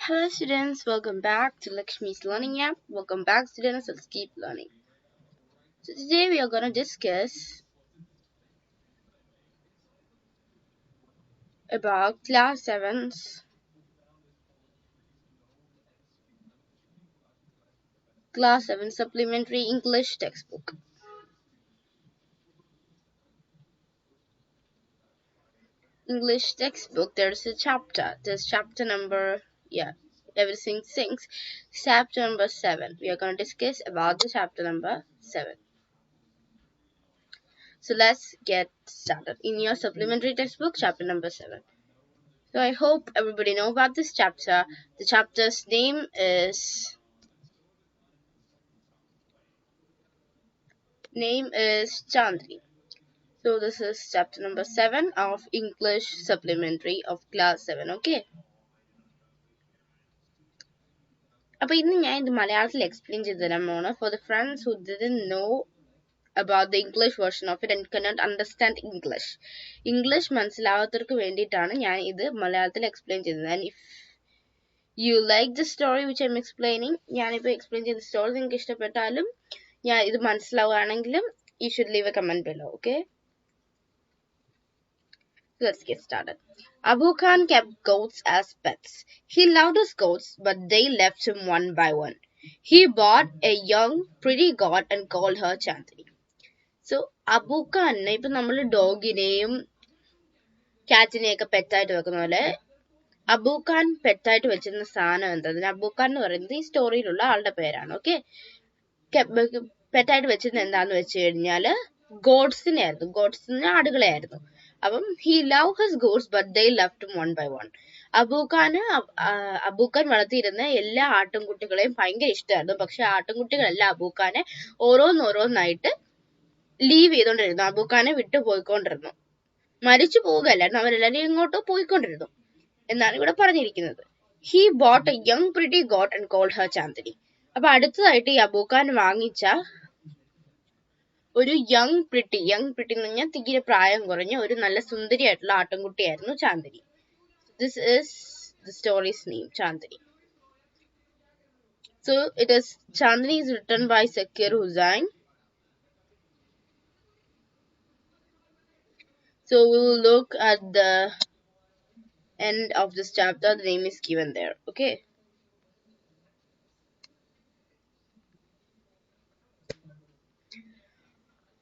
Hello students, welcome back to Lakshmi's Learning app. Welcome back students, let's keep learning. So today we are going to discuss about class 7's class 7 supplementary English textbook. English textbook, there's a chapter. There's chapter number, everything sinks. Chapter number 7. We are going to discuss about the chapter number 7. So let's get started. In your supplementary textbook, chapter number 7. So I hope everybody know about this chapter. The chapter's name is Chandni. So this is chapter number 7 of English supplementary of class 7. Okay. അപ്പോൾ ഇന്ന് ഞാൻ ഇത് മലയാളത്തിൽ explain ചെയ്തു തരാൻ പോണ് for the friends who didn't know about the English version of it and cannot understand English. English മനസ്സിലാവാത്തവർക്ക് വേണ്ടിയിട്ടാണ് ഞാൻ ഇത് മലയാളത്തിൽ explain ചെയ്തത്. And if you like the story which I'm explaining, ഞാനിപ്പോൾ explain ചെയ്ത story നിങ്ങൾക്ക് ഇഷ്ടപ്പെട്ടാലും ഞാൻ ഇത് മനസ്സിലാവുകയാണെങ്കിലും you should leave a comment below, okay? Let's get started. Abu Khan kept goats as pets. He loved his goats, but they left him one by one. He bought a young, pretty goat and called her Chandni. So, Abu Khan, ഇപ്പം നമ്മൾ ഡോഗിനെയും കാറ്റിനെയൊക്കെ പെറ്റായിട്ട് വെക്കുന്ന പോലെ അബു ഖാൻ പെറ്റായിട്ട് വെച്ചിരുന്ന സാധനം എന്താ? അബു ഖാൻ എന്ന് പറയുന്നത് ഈ സ്റ്റോറിയിലുള്ള ആളുടെ പേരാണ്. ഓക്കെ, പെറ്റായിട്ട് വെച്ചിരുന്നത് എന്താന്ന് വെച്ച് കഴിഞ്ഞാല് ഗോഡ്സിനെ ആയിരുന്നു. ഗോഡ്സിന് ആടുകളെ ആയിരുന്നു. അപ്പം he loved his goats but they left him one by one. അബൂഖാൻ വളർത്തിയിരുന്ന എല്ലാ ആട്ടിൻകുട്ടികളെയും ഭയങ്കര ഇഷ്ടമായിരുന്നു. പക്ഷെ ആട്ടിൻകുട്ടികളെല്ലാം അബൂഖാനെ ഓരോന്നോരോന്നായിട്ട് ലീവ് ചെയ്തോണ്ടിരുന്നു. അബൂഖാനെ വിട്ടു പോയിക്കൊണ്ടിരുന്നു. മരിച്ചു പോവുകയല്ലായിരുന്നു, അവരെല്ലാവരും ഇങ്ങോട്ടോ പോയിക്കൊണ്ടിരുന്നു എന്നാണ് ഇവിടെ പറഞ്ഞിരിക്കുന്നത്. He bought a young pretty goat and called her Chandni. അപ്പൊ അടുത്തതായിട്ട് ഈ അബൂഖാൻ വാങ്ങിച്ച ഒരു യങ് പ്രിട്ടി എന്ന് പറഞ്ഞാൽ തീരെ പ്രായം കുറഞ്ഞ ഒരു നല്ല സുന്ദരിയായിട്ടുള്ള ആട്ടിൻകുട്ടിയായിരുന്നു Chandni. This is the story's name, Chandni. So it is Chandni is written by Zakir Hussain. So we will look at the end of this chapter. The name is given there. Okay.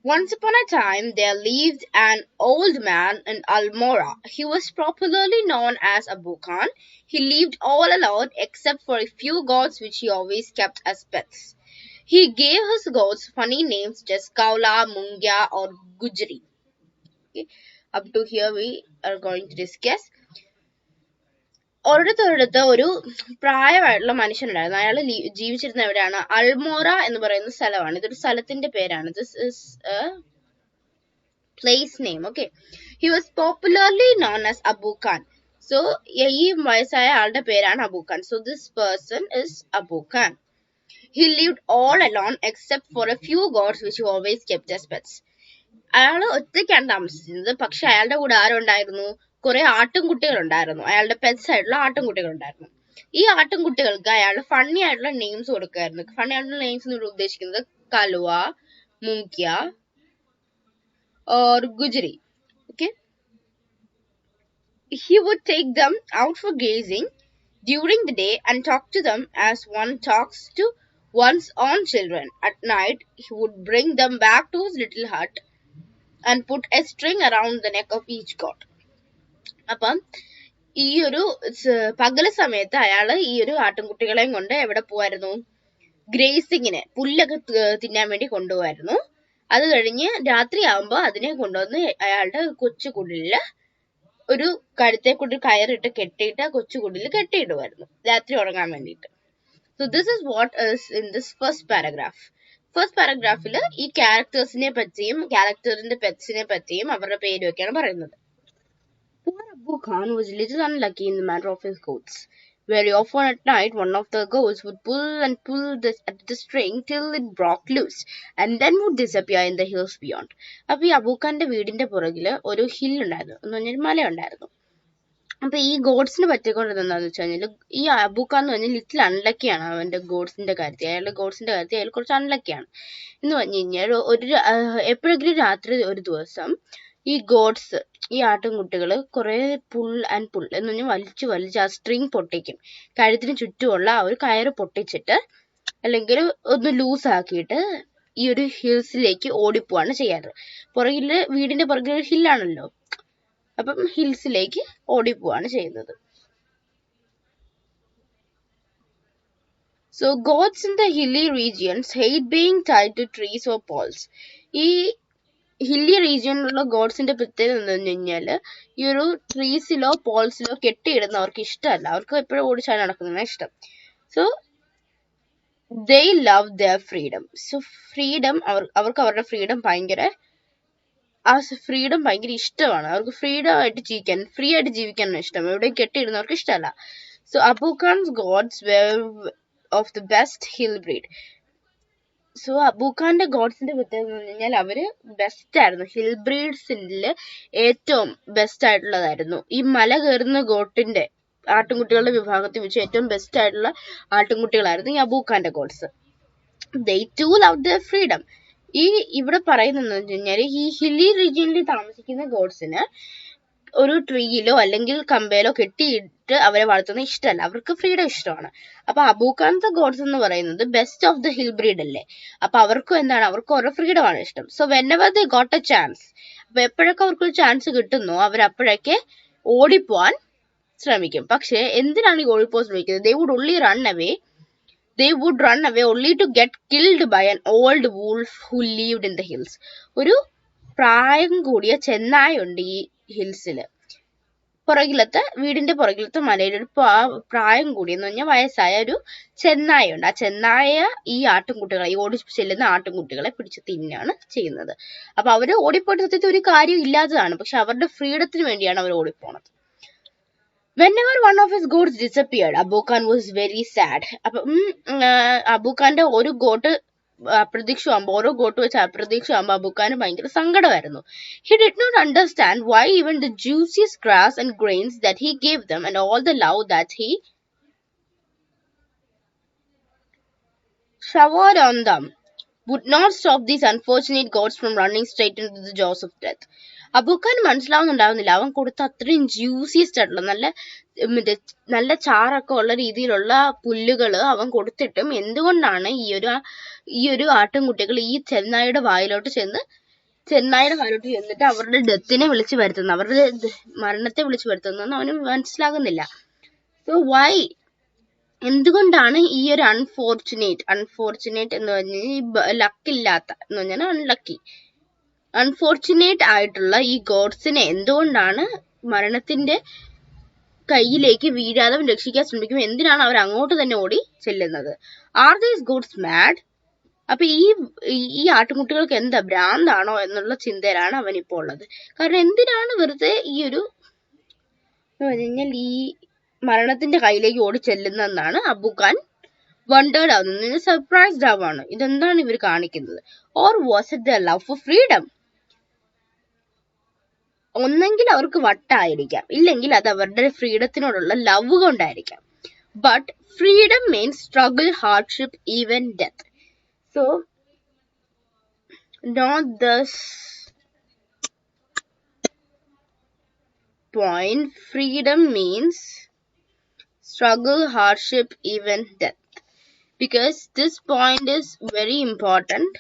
Once upon a time, there lived an old man in Almora. He was popularly known as Abu Khan. He lived all alone except for a few goats which he always kept as pets. He gave his goats funny names such as Kaula, Mungya or Gujri. Okay. Up to here we are going to discuss. ഒരിടത്തൊരിടത്ത് ഒരു പ്രായമായിട്ടുള്ള മനുഷ്യനുണ്ടായിരുന്നു. അയാൾ ജീവിച്ചിരുന്ന എവിടെയാണ്? അൾമോറ എന്ന് പറയുന്ന സ്ഥലമാണ്. ഇതൊരു സ്ഥലത്തിന്റെ പേരാണ്. This is a place name. Okay, he was popularly known as Abu Khan. So ഈ വയസ്സായ ആളുടെ പേരാണ് Abu Khan. So this person is Abu Khan. He lived all alone except for a few goats which he always kept as pets. അയാൾ ഒറ്റയ്ക്കാണ് താമസിച്ചിരുന്നത്. പക്ഷെ അയാളുടെ കൂടെ ആരുണ്ടായിരുന്നു? കുറെ ആട്ടിൻകുട്ടികൾ ഉണ്ടായിരുന്നു. അയാളുടെ പെറ്റ്സ് ആയിട്ടുള്ള ആട്ടിൻകുട്ടികൾ ഉണ്ടായിരുന്നു. ഈ ആട്ടിൻകുട്ടികൾക്ക് അയാൾ ഫണ്ണി ആയിട്ടുള്ള നെയിംസ് കൊടുക്കുമായിരുന്നു. ഫണ്ണി ആയിട്ടുള്ള നെയിംസ് എന്ന് ഉദ്ദേശിക്കുന്നത് കലുവ, മുങ്ക്യ or ഗുജറി. Okay, he would take them out for grazing during the day and talk to them as one talks to one's own children. At night, he would bring them back to his little hut and put a string around the neck of each goat. അപ്പം ഈ ഒരു പകല് സമയത്ത് അയാള് ഈ ഒരു ആട്ടിൻകുട്ടികളെയും കൊണ്ട് എവിടെ പോവായിരുന്നു? ഗ്രേസിങ്ങിന്, പുല്ലൊക്കെ തിന്നാൻ വേണ്ടി കൊണ്ടുപോവായിരുന്നു. അത് കഴിഞ്ഞ് രാത്രി ആവുമ്പോ അതിനെ കൊണ്ടുവന്ന് അയാളുടെ കൊച്ചുകുടില് ഒരു കഴുത്തെ കൂടി കയറിട്ട് കെട്ടിയിട്ട് കൊച്ചുകുടില് കെട്ടിയിടുമായിരുന്നു രാത്രി ഉറങ്ങാൻ വേണ്ടിയിട്ട്. So this is what is in this first paragraph. First പാരഗ്രാഫില് ഈ ക്യാരക്ടേഴ്സിനെ പറ്റിയും ക്യാരക്ടറിന്റെ പെറ്റ്സിനെ പറ്റിയും അവരുടെ പേരും ഒക്കെയാണ് പറയുന്നത്. Poor Abu Khan was a little unlucky in the matter of his goats. Very often at night, one of the goats would pull at the string till it broke loose, and then would disappear in the hills beyond. അപ്പോൾ ഈ അബൂഖാന്റെ വീടിന്റെ പുറകില് ഒരു hill ഉണ്ടായിരുന്നു, എന്ന് പറഞ്ഞൊരു മല ഉണ്ടായിരുന്നു. അപ്പൊ ഈ ഗോഡ്സിന് പറ്റിക്കൊണ്ടത് എന്താന്ന് വെച്ച് കഴിഞ്ഞാൽ ഈ അബൂക്കാന്ന് പറഞ്ഞാൽ ലിറ്റിൽ അൺലക്കിയാണ് അവന്റെ ഗോഡ്സിന്റെ കാര്യത്തിൽ. അയാളുടെ ഗോഡ്സിന്റെ കാര്യത്തിൽ അയാൾ കുറച്ച് അൺലക്കിയാണ് എന്ന് പറഞ്ഞു കഴിഞ്ഞാൽ എപ്പോഴെങ്കിലും രാത്രി ഒരു ദിവസം ഈ ഗോഡ്സ് ഈ ആട്ടിൻകുട്ടികൾ കുറെ പുൾ ആൻഡ് പുൾ എന്ന് പറഞ്ഞാൽ വലിച്ച് ആ സ്ട്രിങ് പൊട്ടിക്കും. കഴുത്തിന് ചുറ്റുമുള്ള ആ ഒരു കയറ് പൊട്ടിച്ചിട്ട് അല്ലെങ്കിൽ ഒന്ന് ലൂസ് ആക്കിയിട്ട് ഈ ഒരു ഹിൽസിലേക്ക് ഓടിപ്പോവാണ് ചെയ്യാറ്. വീടിന്റെ പുറകിൽ ഒരു ഹില്ലാണല്ലോ, അപ്പം ഹിൽസിലേക്ക് ഓടിപ്പോവാണ് ചെയ്യുന്നത്. So goats in the hilly regions hate being tied to trees or poles. ഈ ഹില്ലി റീജിയനിലുള്ള ഗോഡ്സിന്റെ പ്രത്യേകത എന്ന് പറഞ്ഞു കഴിഞ്ഞാല് ഈ ഒരു ട്രീസിലോ പോൾസിലോ കെട്ടിയിടുന്ന അവർക്ക് ഇഷ്ടമല്ല. അവർക്ക് എപ്പോഴും ഓടിച്ചാടി നടക്കുന്നതാണ് ഇഷ്ടം. So they love their freedom. So freedom അവർക്ക് അവരുടെ ഫ്രീഡം ഭയങ്കര ഇഷ്ടമാണ്. അവർക്ക് ഫ്രീ ആയിട്ട് ജീവിക്കാനാണ് ഇഷ്ടം. എവിടെയും കെട്ടിയിടുന്നവർക്ക് ഇഷ്ടമല്ല. So Abu Khan's goats were of the best hill breed. So അബൂഖാന്റെ ഗോഡ്സിന്റെ പ്രത്യേകത എന്ന് പറഞ്ഞാൽ അവര് ബെസ്റ്റ് ആയിരുന്നു. ഹിൽ ബ്രീഡ്സില് ഏറ്റവും ബെസ്റ്റ് ആയിട്ടുള്ളതായിരുന്നു. ഈ മല കയറുന്ന ഗോട്ടിന്റെ ആട്ടിൻകുട്ടികളുടെ വിഭാഗത്തിൽ വെച്ച് ഏറ്റവും ബെസ്റ്റ് ആയിട്ടുള്ള ആട്ടിൻകുട്ടികളായിരുന്നു ഈ അബൂഖാന്റെ God's. They too love their freedom. ഇവിടെ പറയുന്നത് വെച്ച് കഴിഞ്ഞാൽ ഈ ഹില്ലി റീജിയനിൽ താമസിക്കുന്ന ഗോഡ്സിന് ഒരു ട്രീയിലോ അല്ലെങ്കിൽ കമ്പയിലോ കെട്ടിയിട്ട് അവരെ വളർത്തുന്ന ഇഷ്ടമല്ല. അവർക്ക് ഫ്രീഡം ഇഷ്ടമാണ്. അപ്പൊ അബൂഖാൻത്തെ ഗോഡ്സ് എന്ന് പറയുന്നത് best of the hill breed അല്ലേ. അപ്പൊ അവർക്ക് ഓരോ ഫ്രീഡമാണ് ഇഷ്ടം. So whenever they got A chance, അപ്പൊ എപ്പോഴൊക്കെ അവർക്ക് ചാൻസ് കിട്ടുന്നോ അവരപ്പോഴൊക്കെ ഓടിപ്പോവാൻ ശ്രമിക്കും. പക്ഷെ എന്തിനാണ് ഈ ഓടിപ്പോവാൻ ശ്രമിക്കുന്നത്? They would run away only to get killed by an old wolf who lived in the hills. ഒരു പ്രായം കൂടിയ ചെന്നായ ഉണ്ട് ഈ ഹിൽസില്. വീടിന്റെ പുറകിലത്തെ മലയിൽ ഒരു പ്രായം കൂടിയെന്ന് പറഞ്ഞാൽ വയസ്സായ ഒരു ചെന്നായ ഉണ്ട്. ആ ചെന്നായ ഈ ഓടി ചെല്ലുന്ന ആട്ടിൻകുട്ടികളെ പിടിച്ച് തിന്നാണ് ചെയ്യുന്നത്. അപ്പൊ അവര് ഓടിപ്പോയിട്ട് സത്യത്തിൽ ഒരു കാര്യം ഇല്ലാത്തതാണ്. പക്ഷെ അവരുടെ ഫ്രീഡത്തിന് വേണ്ടിയാണ് അവർ ഓടിപ്പോണത്. Whenever one of his goats disappeared, Abookan was very sad. അപ്പം അബൂഖാന്റെ ഒരു ഗോട്ട് ഓരോ ഗോട്ട് വെച്ച് അപ്രതീക്ഷിതമാകുമ്പോൾ അബൂഖാന് ഭയങ്കര സങ്കടമായിരുന്നു. He did not understand why even the juiciest grass and grains that he gave them and all the love that he showered on them would not stop these unfortunate goats from running straight into the jaws of death. അബൂഖാന് മനസ്സിലാവുന്നുണ്ടാവുന്നില്ല, അവൻ കൊടുത്ത അത്രയും ജ്യൂസിയസ്റ്റ് ആയിട്ടുള്ള നല്ല ചാറൊക്കെ ഉള്ള രീതിയിലുള്ള പുല്ലുകള് അവൻ കൊടുത്തിട്ടും എന്തുകൊണ്ടാണ് ഈ ഒരു ആട്ടിൻകുട്ടികൾ ഈ ചെന്നായുടെ വായിലോട്ട് ചെന്നിട്ട് അവരുടെ ഡെത്തിനെ വിളിച്ചു വരുത്തുന്നത്, അവരുടെ മരണത്തെ വിളിച്ചു വരുത്തുന്നതെന്ന് അവന് മനസ്സിലാകുന്നില്ല. സോ വൈ, എന്തുകൊണ്ടാണ് ഈ ഒരു അൺഫോർച്ചുനേറ്റ് എന്ന് പറഞ്ഞാൽ ലക്കില്ലാത്ത എന്ന് പറഞ്ഞാൽ അൺഫോർച്ചുനേറ്റ് ആയിട്ടുള്ള ഈ ഗോഡ്സിനെ എന്തുകൊണ്ടാണ് മരണത്തിന്റെ കയ്യിലേക്ക് വീഴാതെ രക്ഷിക്കാൻ ശ്രമിക്കും? എന്തിനാണ് അവർ അങ്ങോട്ട് തന്നെ ഓടി ചെല്ലുന്നത്? Are these goats mad? അപ്പൊ ഈ ആട്ടിൻകുട്ടികൾക്ക് എന്താ ഭ്രാന്താണോ എന്നുള്ള ചിന്തയിലാണ് അവനിപ്പോ ഉള്ളത്. കാരണം എന്തിനാണ് വെറുതെ ഈ മരണത്തിന്റെ കയ്യിലേക്ക് ഓടി ചെല്ലുന്നതെന്നാണ് അബൂഖാൻ വണ്ടേർഡ് ആവുന്നത്, സർപ്രൈസ്ഡ് ആവാണ്. ഇതെന്താണ് ഇവർ കാണിക്കുന്നത്? Or was it the love for freedom? ഒന്നെങ്കിൽ അവർക്ക് വട്ടായിരിക്കാം, ഇല്ലെങ്കിൽ അത് അവരുടെ ഫ്രീഡത്തിനോടുള്ള ലവ് കൊണ്ടായിരിക്കാം. But freedom means struggle, hardship, even death. So not this point, freedom means struggle, hardship, even death. Because this point is very important.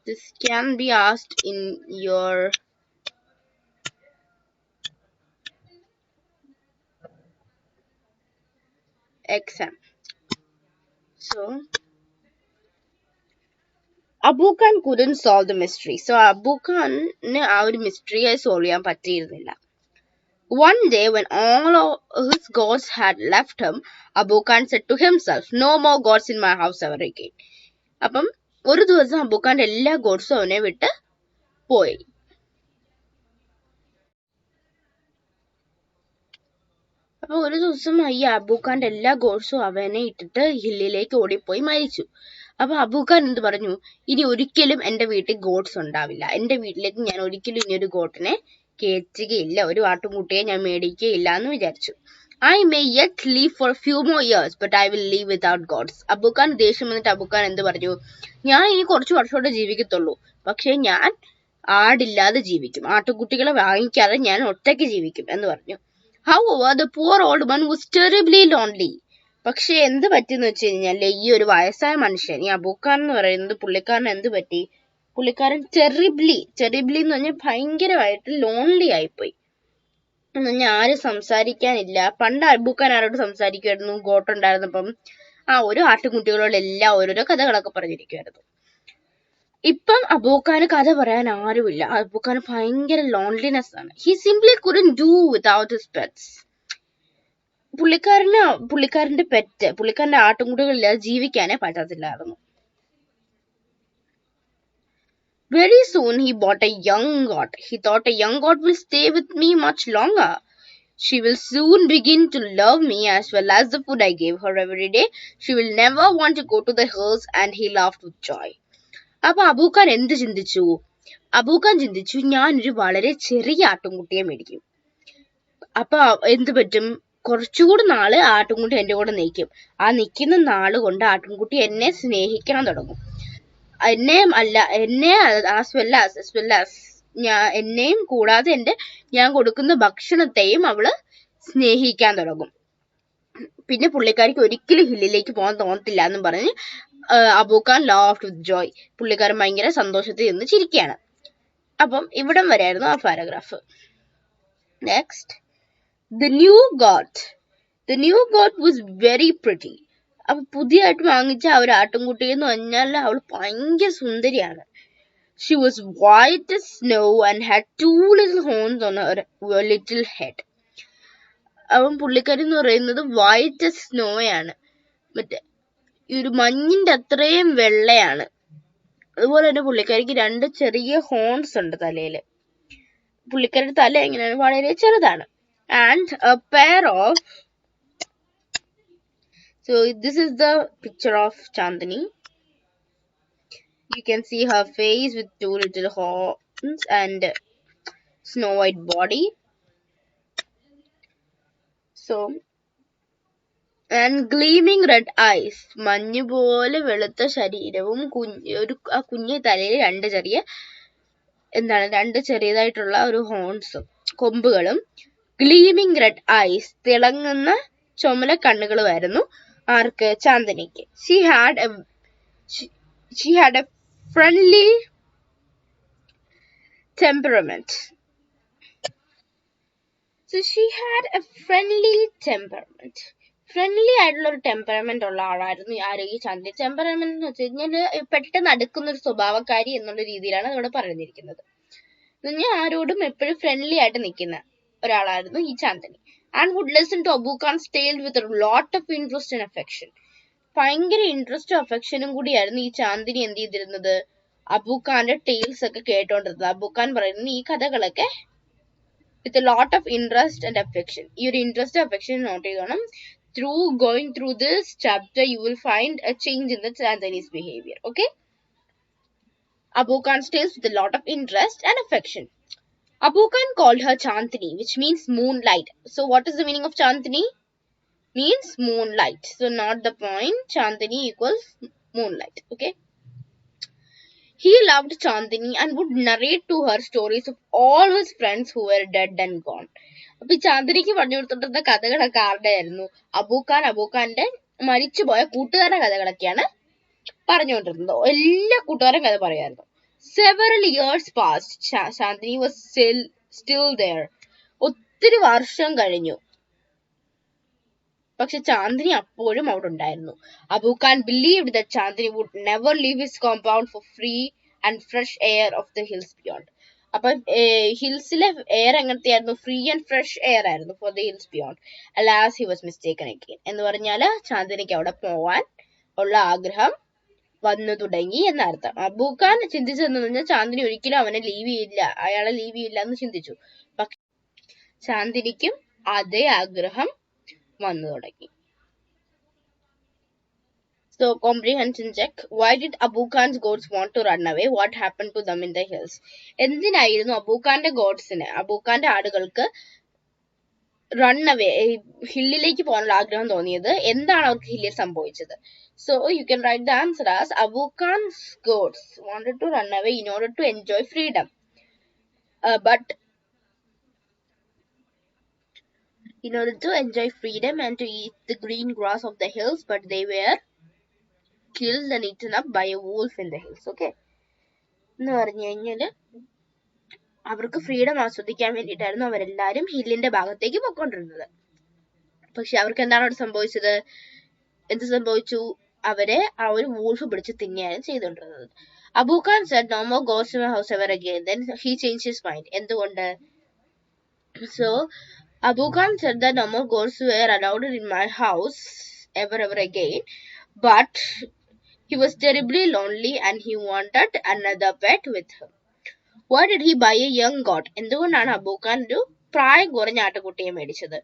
This can be asked in your exam. So Abookan couldn't solve the mystery. So Abookan ആ ഒരു mystery solve ചെയ്യാൻ പറ്റിയിരുന്നില്ല. One day when all of his gods had left him, Abookan said to himself, no more gods in my house ever again. അപ്പം ഒരു ദിവസം അബൂഖാന്റെ എല്ലാ ഗോഡ്സും അവനെ വിട്ട് പോയി. അപ്പൊ ഒരു ദിവസം ഈ അബൂഖാന്റെ എല്ലാ ഗോഡ്സും അവനെ ഇട്ടിട്ട് ഹില്ലിലേക്ക് ഓടിപ്പോയി മരിച്ചു. അപ്പൊ അബൂഖാൻ എന്ത് പറഞ്ഞു? ഇനി ഒരിക്കലും എന്റെ വീട്ടിൽ ഗോഡ്സ് ഉണ്ടാവില്ല, എന്റെ വീട്ടിലേക്ക് ഞാൻ ഒരിക്കലും ഇനി ഒരു ഗോട്ടിനെ കേറ്റുകയില്ല, ഒരു ആട്ടുംകുട്ടിയെ ഞാൻ മേടിക്കുകയില്ല എന്ന് വിചാരിച്ചു. I may yet live for a few more years, but I will live without gods. അബൂഖാൻ ദേഷ്യം വന്നിട്ട് അബൂഖാൻ എന്ത് പറഞ്ഞു? ഞാൻ ഇനി കുറച്ചു വർഷത്തോടെ ജീവിക്കത്തുള്ളൂ, പക്ഷെ ഞാൻ ആടില്ലാതെ ജീവിക്കും, ആട്ടുകുട്ടികളെ വാങ്ങിക്കാതെ ഞാൻ ഒറ്റയ്ക്ക് ജീവിക്കും എന്ന് പറഞ്ഞു. However, the poor old man was terribly lonely. പക്ഷെ എന്ത് പറ്റിയെന്ന് വെച്ച് കഴിഞ്ഞാല് ഈ ഒരു വയസ്സായ മനുഷ്യൻ, ഈ അബൂഖാൻ എന്ന് പറയുന്നത്, പുള്ളിക്കാരൻ എന്ത് പറ്റി? പുള്ളിക്കാരൻ ടെറിബ്ലി എന്ന് പറഞ്ഞാൽ ഭയങ്കരമായിട്ട് ലോൺലി ആയിപ്പോയി. എന്ന് പറഞ്ഞാൽ ആരും സംസാരിക്കാനില്ല. പണ്ട് അബൂഖാൻ ആരോട് സംസാരിക്കുമായിരുന്നു? ഗോട്ടുണ്ടായിരുന്നപ്പം ഒരു ആട്ടുകുട്ടികളോട് എല്ലാം ഓരോരോ കഥകളൊക്കെ പറഞ്ഞിരിക്കുമായിരുന്നു. ഇപ്പം അബൂഖാന് കഥ പറയാൻ ആരുമില്ല. അബൂഖാന് ഭയങ്കര ലോൺലിനെസ് ആണ്. He simply couldn't do without his pets. പുള്ളിക്കാരന്റെ പെറ്റ്, പുള്ളിക്കാരന്റെ ആട്ടുകുട്ടികളില്ലാതെ ജീവിക്കാനേ പറ്റത്തില്ലായിരുന്നു. Very soon he bought a young goat. He thought a young goat will stay with me much longer. She will soon begin to love me as well as the food I gave her every day. She will never want to go to the hills, and he laughed with joy. അപ്പൊ അബൂഖാൻ എന്ത് ചിന്തിച്ചു? അബൂഖാൻ ചിന്തിച്ചു, ഞാനൊരു വളരെ ചെറിയ ആട്ടുംകുട്ടിയെ മേടിക്കും. അപ്പൊ എന്ത് പറ്റും? കുറച്ചുകൂടി നാള് ആട്ടുംകുട്ടി എന്റെ കൂടെ നിൽക്കും. ആ നിൽക്കുന്ന നാള് കൊണ്ട് ആട്ടുംകുട്ടി എന്നെ സ്നേഹിക്കാൻ തുടങ്ങും. എന്നെ ആസ് വെൽ ആസ് എന്നെയും കൂടാതെ ഞാൻ കൊടുക്കുന്ന ഭക്ഷണത്തെയും അവള് സ്നേഹിക്കാൻ തുടങ്ങും. പിന്നെ പുള്ളിക്കാരിക്ക് ഒരിക്കലും ഹില്ലിലേക്ക് പോകാൻ തോന്നത്തില്ല എന്നും പറഞ്ഞ് അബൂഖാൻ ലാഫ്ഡ് വിത്ത് ജോയ്. പുള്ളിക്കാരൻ ഭയങ്കര സന്തോഷത്തിൽ നിന്ന് ചിരിക്കുകയാണ്. അപ്പം ഇവിടം വരെയായിരുന്നു ആ paragraph. Next, the new goat was very pretty. അപ്പൊ പുതിയതായിട്ട് വാങ്ങിച്ച ഒരു ആട്ടുംകുട്ടി എന്ന് പറഞ്ഞാൽ അവൾ ഭയങ്കര സുന്ദരിയാണ്. She was white as snow and had 2 little horns on her little head. അവൻ പുള്ളിക്കാരി എന്ന് പറയുന്നത് വൈറ്റ് as snow ആണ്, മറ്റേ ഈ ഒരു മഞ്ഞിന്റെ അത്രയും വെള്ളയാണ്. അതുപോലെ തന്നെ പുള്ളിക്കാരിക്ക് 2 ചെറിയ ഹോൺസ് ഉണ്ട് തലയില്. പുള്ളിക്കാരുടെ തല എങ്ങനെയാണ്? വളരെ ചെറുതാണ്. And a pair of So this is the picture of Chandni. You can see her face with 2 little horns and snow white body. So, and gleaming red eyes. മഞ്ഞു പോലെ വെളുത്ത ശരീരവും കുഞ്ഞു തലയിൽ 2 ചെറിയതായിട്ടുള്ള ഒരു ഹോൺസും കൊമ്പുകളും. ഗ്ലീമിംഗ് റെഡ് ഐസ്, തിളങ്ങുന്ന ചുമല കണ്ണുകളുമായിരുന്നു ആർക്ക്? ചാന്ദിനിക്ക്. She had a friendly temperament. So she had a friendly temperament. Friendly ആയിട്ടുള്ള ഒരു ടെമ്പറമെന്റ് ഉള്ള ആളായിരുന്നു ഈ ചാന്ദിനി. ടെമ്പറമെന്റ് എന്ന് വെച്ച് കഴിഞ്ഞാൽ പെട്ടെന്ന് അടുക്കുന്ന ഒരു സ്വഭാവക്കാരി എന്നുള്ള രീതിയിലാണ് ഇവിടെ പറഞ്ഞിരിക്കുന്നത്. ആരോടും എപ്പോഴും ഫ്രണ്ട്ലി ആയിട്ട് നിൽക്കുന്ന ഒരാളായിരുന്നു ഈ Chandini. And would listen to Abukhan's tale with a lot of interest and affection. ഭയങ്കര ഇൻട്രസ്റ്റും അഫെക്ഷനും കൂടിയായിരുന്നു ഈ ചാന്ദിനി എന്ത് ചെയ്തിരുന്നത്? അബൂഖാന്റെ ടെയിൽസ് ഒക്കെ കേട്ടോണ്ടിരുന്നത്. അബൂഖാൻ പറയുന്ന ഈ കഥകളൊക്കെ with a lot of interest and affection. ഈ ഒരു ഇൻട്രസ്റ്റ് അഫെക്ഷൻ നോട്ട് ചെയ്തോണം. Going through this chapter you will find a change in the Chandani's behavior. Okay? Abukhan's tales with a lot of interest and affection. Abukhan called her Chandni, which means moonlight. So what is the meaning of Chandni? Means moonlight. So not the point. Chandni equals moonlight. Okay? He loved Chandni and would narrate to her stories of all his friends who were dead and gone. അപ്പൊ ഈ ചാന്ദിനിക്ക് പറഞ്ഞു കൊടുത്തിട്ടുള്ള കഥകളൊക്കെ ആരുടെ ആയിരുന്നു? അബൂഖാന്റെ മരിച്ചുപോയ കൂട്ടുകാരുടെ കഥകളൊക്കെയാണ് പറഞ്ഞുകൊണ്ടിരുന്നത്. എല്ലാ കൂട്ടുകാരും കഥ പറയായിരുന്നു. Several years passed. Chandni was still there. ഒത്തിരി വർഷം കഴിഞ്ഞു, പക്ഷെ ചാന്ദിനി അപ്പോഴും അവിടെ ഉണ്ടായിരുന്നു. Abukhan believed that Chandni would never leave his compound for free and fresh air of the hills beyond. അപ്പൊ ഹിൽസിലെ എയർ എങ്ങനത്തെയായിരുന്നു? ഫ്രീ ആൻഡ് ഫ്രഷ് എയർ ആയിരുന്നു for the hills beyond. Alas, he was mistaken again. എന്ന് പറഞ്ഞാല് ചാന്ദിനിക്ക് അവിടെ പോവാൻ ഉള്ള ആഗ്രഹം വന്നു തുടങ്ങി എന്നർത്ഥം. അബൂഖാൻ ചിന്തിച്ചതെന്ന് പറഞ്ഞാൽ ചാന്ദിനി ഒരിക്കലും അയാളെ ലീവ് ചെയ്യില്ല എന്ന് ചിന്തിച്ചു. പക്ഷെ ചാന്ദിനിക്കും അതേ ആഗ്രഹം വന്നു തുടങ്ങി. So comprehension check. Why did Abu Khan's goats want to run away? What happened to them in the hills? എന്തിനായിരുന്നു അബൂഖാന്റെ ഗോഡ്സിന് അബൂഖാന്റെ ആടുകൾക്ക് റൺ അവേ ഹില്ലിലേക്ക് പോകാനുള്ള ആഗ്രഹം തോന്നിയത്? എന്താണ് അവർക്ക് ഹില്ലിൽ സംഭവിച്ചത്? So you can write the answer as Abu Khan's goats wanted to run away in order to enjoy freedom. But in order to enjoy freedom and to eat the green grass of the hills, but they were killed and eaten up by a wolf in the hills. Okay. എന്ന് പറഞ്ഞു കഴിഞ്ഞാല് അവർക്ക് freedom ആസ്വദിക്കാൻ വേണ്ടിയിട്ടായിരുന്നു അവരെല്ലാരും ഹില്ലിന്റെ ഭാഗത്തേക്ക് പോയിക്കൊണ്ടിരുന്നത്. പക്ഷെ അവർക്ക് എന്താണ് അവിടെ സംഭവിച്ചത്? എന്ത് സംഭവിച്ചു? അവരെ ആ ഒരു വൂൾഫ് പിടിച്ച് തിന്നെയാണ് ചെയ്തുകൊണ്ടിരുന്നത്. Abu Khan said no more goats in my house ever again. Then he changed his mind. എന്തുകൊണ്ട്? So Abu Khan said that no more goats were allowed in my house ever again. But he was terribly lonely and he wanted another pet with him. Why did he buy a young goat? എന്തുകൊണ്ടാണ് അബൂഖാൻ ഒരു പ്രായം കുറഞ്ഞ ആട്ടുകുട്ടിയെ മേടിച്ചത്?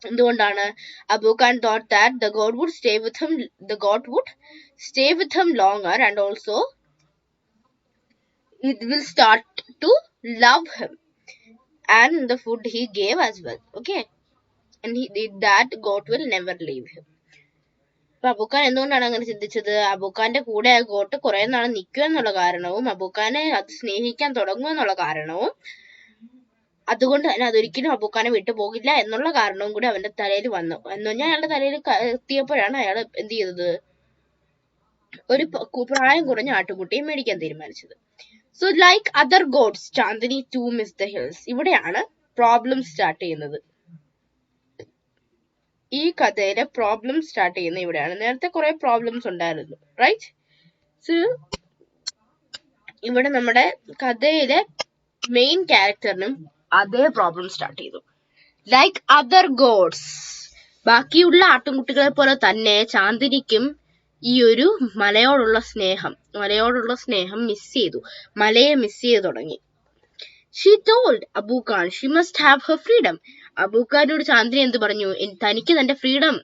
എന്തുകൊണ്ടാണ്? അബൂഖാൻ thought that the goat would stay with him longer and also it will start to love him and the food he gave as well. Okay, and that goat will never leave him. അപ്പൊ അബൂഖാൻ എന്തുകൊണ്ടാണ് അങ്ങനെ ചിന്തിച്ചത്? അബൂഖാന്റെ കൂടെ ആ got കുറെ നാൾ നിൽക്കുക എന്നുള്ള കാരണവും അബൂഖാനെ അത് സ്നേഹിക്കാൻ തുടങ്ങുക എന്നുള്ള കാരണവും അതുകൊണ്ട് തന്നെ അതൊരിക്കലും അബൂഖാനെ വിട്ടു പോകില്ല എന്നുള്ള കാരണവും കൂടി അവന്റെ തലയിൽ വന്നു. എന്ന് പറഞ്ഞാൽ അയാളുടെ തലയിൽ എത്തിയപ്പോഴാണ് അയാൾ എന്ത് ചെയ്തത്? ഒരു പ്രായം കുറഞ്ഞ ആട്ടുകുട്ടിയെ മേടിക്കാൻ തീരുമാനിച്ചത്. So like other goats Chandni to miss the hills. ഇവിടെയാണ് പ്രോബ്ലം സ്റ്റാർട്ട് ചെയ്യുന്നത്. ഈ കഥയിലെ പ്രോബ്ലം സ്റ്റാർട്ട് ചെയ്യുന്നത് ഇവിടെയാണ്. നേരത്തെ കുറെ പ്രോബ്ലംസ് ഉണ്ടായിരുന്നു, റൈറ്റ്? സോ ഇവിടെ നമ്മുടെ കഥയിലെ മെയിൻ ക്യാരക്ടറിനും അതേ പ്രോബ്ലം സ്റ്റാർട്ട് ചെയ്തു. ലൈക്ക് അതർ ഗോഡ്സ്, ബാക്കിയുള്ള ആട്ടുംകുട്ടികളെ പോലെ തന്നെ ചാന്ദിനിക്കും ഈ ഒരു മലയോടുള്ള സ്നേഹം മിസ് ചെയ്തു. മലയെ മിസ് ചെയ്തു തുടങ്ങി. She told Abu Khan she must have her freedom. അബൂഖാനോട് Chandini എന്ത് പറഞ്ഞു? തനിക്ക് തന്റെ ഫ്രീഡം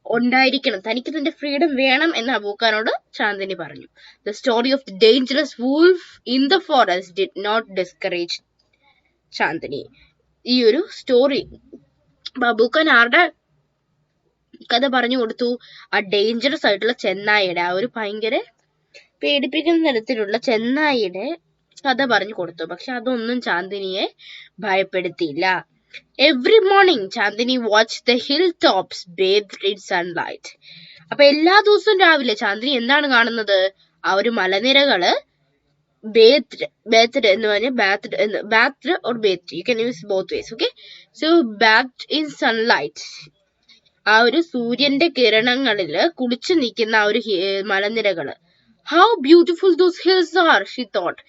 ഉണ്ടായിരിക്കണം, തനിക്ക് തന്റെ ഫ്രീഡം വേണം എന്ന് അബൂഖാനോട് ചാന്ദിനി പറഞ്ഞു. The story of the dangerous wolf in the forest did not discourage Chandini. ഈ ഒരു സ്റ്റോറി അബൂഖാൻ ആരുടെ കഥ പറഞ്ഞു കൊടുത്തു? ആ ഡേഞ്ചറസ് ആയിട്ടുള്ള ചെന്നായിയുടെ, ആ ഒരു ഭയങ്കര പേടിപ്പിക്കുന്ന തരത്തിലുള്ള ചെന്നായിയുടെ കഥ പറഞ്ഞു കൊടുത്തു. പക്ഷെ അതൊന്നും ചാന്ദിനിയെ ഭയപ്പെടുത്തിയില്ല. Every morning Chandini watched the hilltops bathed in sunlight. അപ്പൊ എല്ലാ ദിവസവും രാവിലെ ചാന്ദിനി എന്താണ് കാണുന്നത്? ആ ഒരു മലനിരകള് bathed എന്ന് പറഞ്ഞാൽ bathed or bathed, you can use both ways. Okay, so bathed in sunlight, ആ ഒരു സൂര്യന്റെ കിരണങ്ങളില് കുളിച്ചു നിൽക്കുന്ന ആ ഒരു മലനിരകള്. How beautiful those hills are, she thought.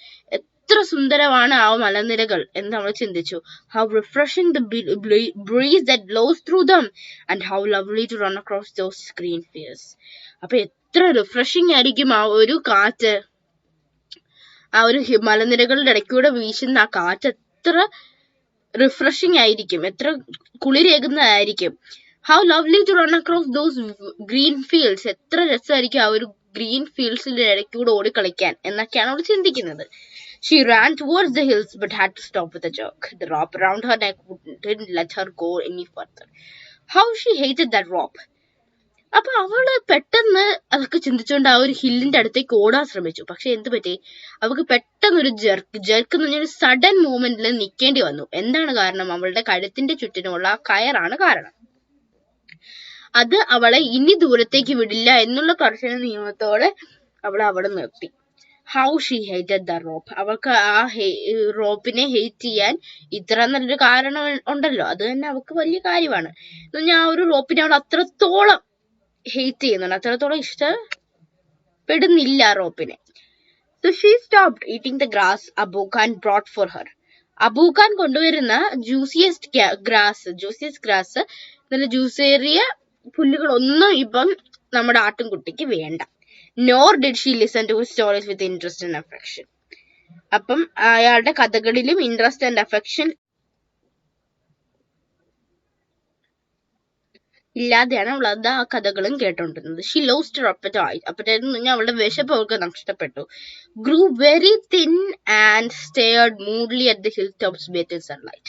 എത്ര സുന്ദരമാണ് ആ മലനിരകൾ എന്ന് നമ്മൾ ചിന്തിച്ചു. How refreshing the breeze that blows through them and how lovely to run across those green fields. അപ്പൊ എത്ര റിഫ്രഷിംഗ് ആയിരിക്കും ആ ഒരു കാറ്റ്, ആ ഒരു മലനിരകളുടെ ഇടയ്ക്കൂടെ വീശുന്ന ആ കാറ്റ് എത്ര റിഫ്രഷിംഗ് ആയിരിക്കും, എത്ര കുളിരേകുന്നതായിരിക്കും. How lovely to run across those green fields. എത്ര രസമായിരിക്കും ആ ഒരു ഗ്രീൻ ഫീൽഡ്സിന്റെ ഇടയ്ക്കൂടെ ഓടിക്കളിക്കാൻ എന്നൊക്കെയാണ് അവൾ ചിന്തിക്കുന്നത്. She ran towards the hills but had to stop with a jerk. The rope around her neck didn't let her go any further. How she hated that rope. അപ്പൊ അവള് പെട്ടെന്ന് അതൊക്കെ ചിന്തിച്ചുകൊണ്ട് ആ ഒരു ഹില്ലിന്റെ അടുത്തേക്ക് ഓടാൻ ശ്രമിച്ചു. പക്ഷെ എന്ത് പറ്റി? അവൾക്ക് പെട്ടെന്ന് ഒരു ജെർക്ക് എന്ന് പറഞ്ഞൊരു സഡൻ മൂവ്മെന്റിൽ നിൽക്കേണ്ടി വന്നു. എന്താണ് കാരണം? അവളുടെ കഴുത്തിന്റെ ചുറ്റിനുമുള്ള ആ കയറാണ് കാരണം. അത് അവളെ ഇനി ദൂരത്തേക്ക് വിടില്ല എന്നുള്ള കർശന നിയമത്തോടെ അവൾ അവിടെ നിർത്തി. How she hated the rope. അവൾക്ക് ആ റോപ്പിനെ ഹെയ്റ്റ് ചെയ്യാൻ ഇത്ര നല്ലൊരു കാരണം ഉണ്ടല്ലോ, അത് തന്നെ അവൾക്ക് വലിയ കാര്യമാണ്. ഞാൻ ആ ഒരു റോപ്പിനെ അവൾ അത്രത്തോളം ഹെയ്റ്റ് ചെയ്യുന്നുണ്ട്, അത്രത്തോളം ഇഷ്ടപ്പെടുന്നില്ല ആ റോപ്പിനെ. So she stopped eating the grass Abu Khan brought for her. Abu Khan കൊണ്ടുവരുന്ന ജ്യൂസിയസ്റ്റ് ഗ്രാസ്, നല്ല ജ്യൂസേറിയ പുല്ലുകളൊന്നും ഇപ്പം നമ്മുടെ ആട്ടിൻകുട്ടിക്ക് വേണ്ട. Nor did she listen to his stories with interest and affection. അപ്പം അയാളുടെ കഥകളിലും ഇൻട്രസ്റ്റ് ആൻഡ് അഫെക്ഷൻ ഇല്ലാതെയാണ് അവൾ അത് ആ കഥകളും കേട്ടോണ്ടിരുന്നത്. She lost her appetite. appetite എന്ന് പറഞ്ഞാൽ അവളുടെ വിശപ്പ് അവൾക്ക് നഷ്ടപ്പെട്ടു. grew very thin and stared moodily at the hilltops bathed in sunlight.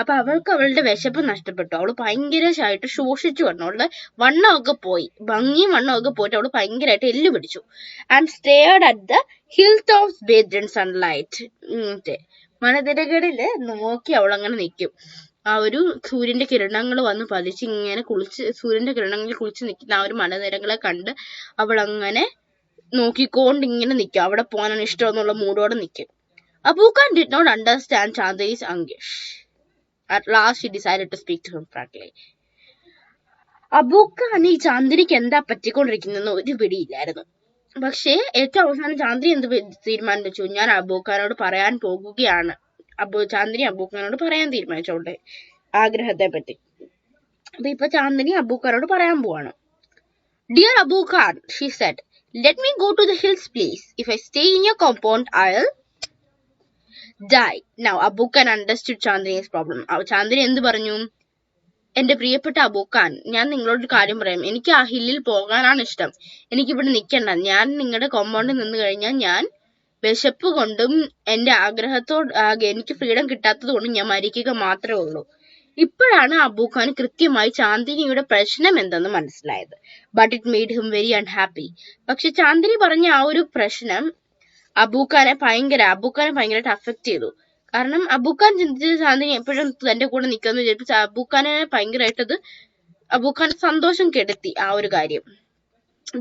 അപ്പൊ അവൾക്ക് അവളുടെ വിശപ്പ് നഷ്ടപ്പെട്ടു. അവള് ഭയങ്കരമായിട്ട് ശോഷിച്ചു വന്നു. അവളുടെ വണ്ണമൊക്കെ പോയി, ഭംഗിയും വണ്ണമൊക്കെ പോയിട്ട് അവള് ഭയങ്കരമായിട്ട് എല്ല് പിടിച്ചു. And stirred at the hilltops bathed in sunlight. മലനിരകളില് നോക്കി അവൾ അങ്ങനെ നിൽക്കും. ആ ഒരു സൂര്യന്റെ കിരണങ്ങൾ വന്ന് പതിച്ച് ഇങ്ങനെ സൂര്യന്റെ കിരണങ്ങളിൽ കുളിച്ച് നിൽക്കുന്ന ആ ഒരു മലനിരകളെ കണ്ട് അവൾ അങ്ങനെ നോക്കിക്കൊണ്ട് ഇങ്ങനെ നിൽക്കും. അവിടെ പോകാനാണ് ഇഷ്ടം എന്നുള്ള മൂടോടെ നിൽക്കും. അബൂഖാൻ did not understand Chandni's anguish. At last she decided to speak to him frankly. അബൂഖാൻ ഈ ചാന്ദിനിക്ക് എന്താ പറ്റിക്കൊണ്ടിരിക്കുന്നെന്ന് ഒരു പിടിയില്ലായിരുന്നു. പക്ഷേ ഏറ്റവും അവസാനം ചാന്ദിനി എന്ത് തീരുമാനം വെച്ചു? ഞാൻ അബൂഖാനോട് പറയാൻ പോകുകയാണ്. ചാന്ദിനി അബൂഖാനോട് പറയാൻ തീരുമാനിച്ചു അവളുടെ ആഗ്രഹത്തെ പറ്റി. അപ്പൊ ഇപ്പൊ ചാന്ദിനി അബൂഖാനോട് പറയാൻ പോവാണ്. Dear Abu Khan, she said, let me go to the hills please. If I stay in your compound, I'll die. Now Abu Khan understood Chandni's problem. Chandini എന്ത് പറഞ്ഞു? എന്റെ പ്രിയപ്പെട്ട അബൂഖാൻ, ഞാൻ നിങ്ങളോടൊരു കാര്യം പറയാം. എനിക്ക് ആ ഹില്ലിൽ പോകാനാണ് ഇഷ്ടം. എനിക്കിവിടെ നിൽക്കണ്ട. ഞാൻ നിങ്ങളുടെ കോമ്പൗണ്ടിൽ നിന്ന് കഴിഞ്ഞാൽ ഞാൻ വിശപ്പ് കൊണ്ടും എന്റെ എനിക്ക് ഫ്രീഡം കിട്ടാത്തത് കൊണ്ടും ഞാൻ മരിക്കുക മാത്രമേ ഉള്ളൂ. ഇപ്പോഴാണ് അബൂഖാൻ കൃത്യമായി ചാന്ദിനിയുടെ പ്രശ്നം എന്തെന്ന് മനസ്സിലായത്. But it made him very unhappy. പക്ഷെ ചാന്ദിനി പറഞ്ഞ ആ ഒരു പ്രശ്നം അബൂഖാനെ ഭയങ്കരമായിട്ട് അഫക്ട് ചെയ്തു. കാരണം അബൂഖാൻ ചിന്തിച്ചത് ചാന്ദിനി എപ്പോഴും തന്റെ കൂടെ നിൽക്കാന്ന് വിചാരിച്ചു. അബൂഖാൻ സന്തോഷം കെടുത്തി ആ ഒരു കാര്യം.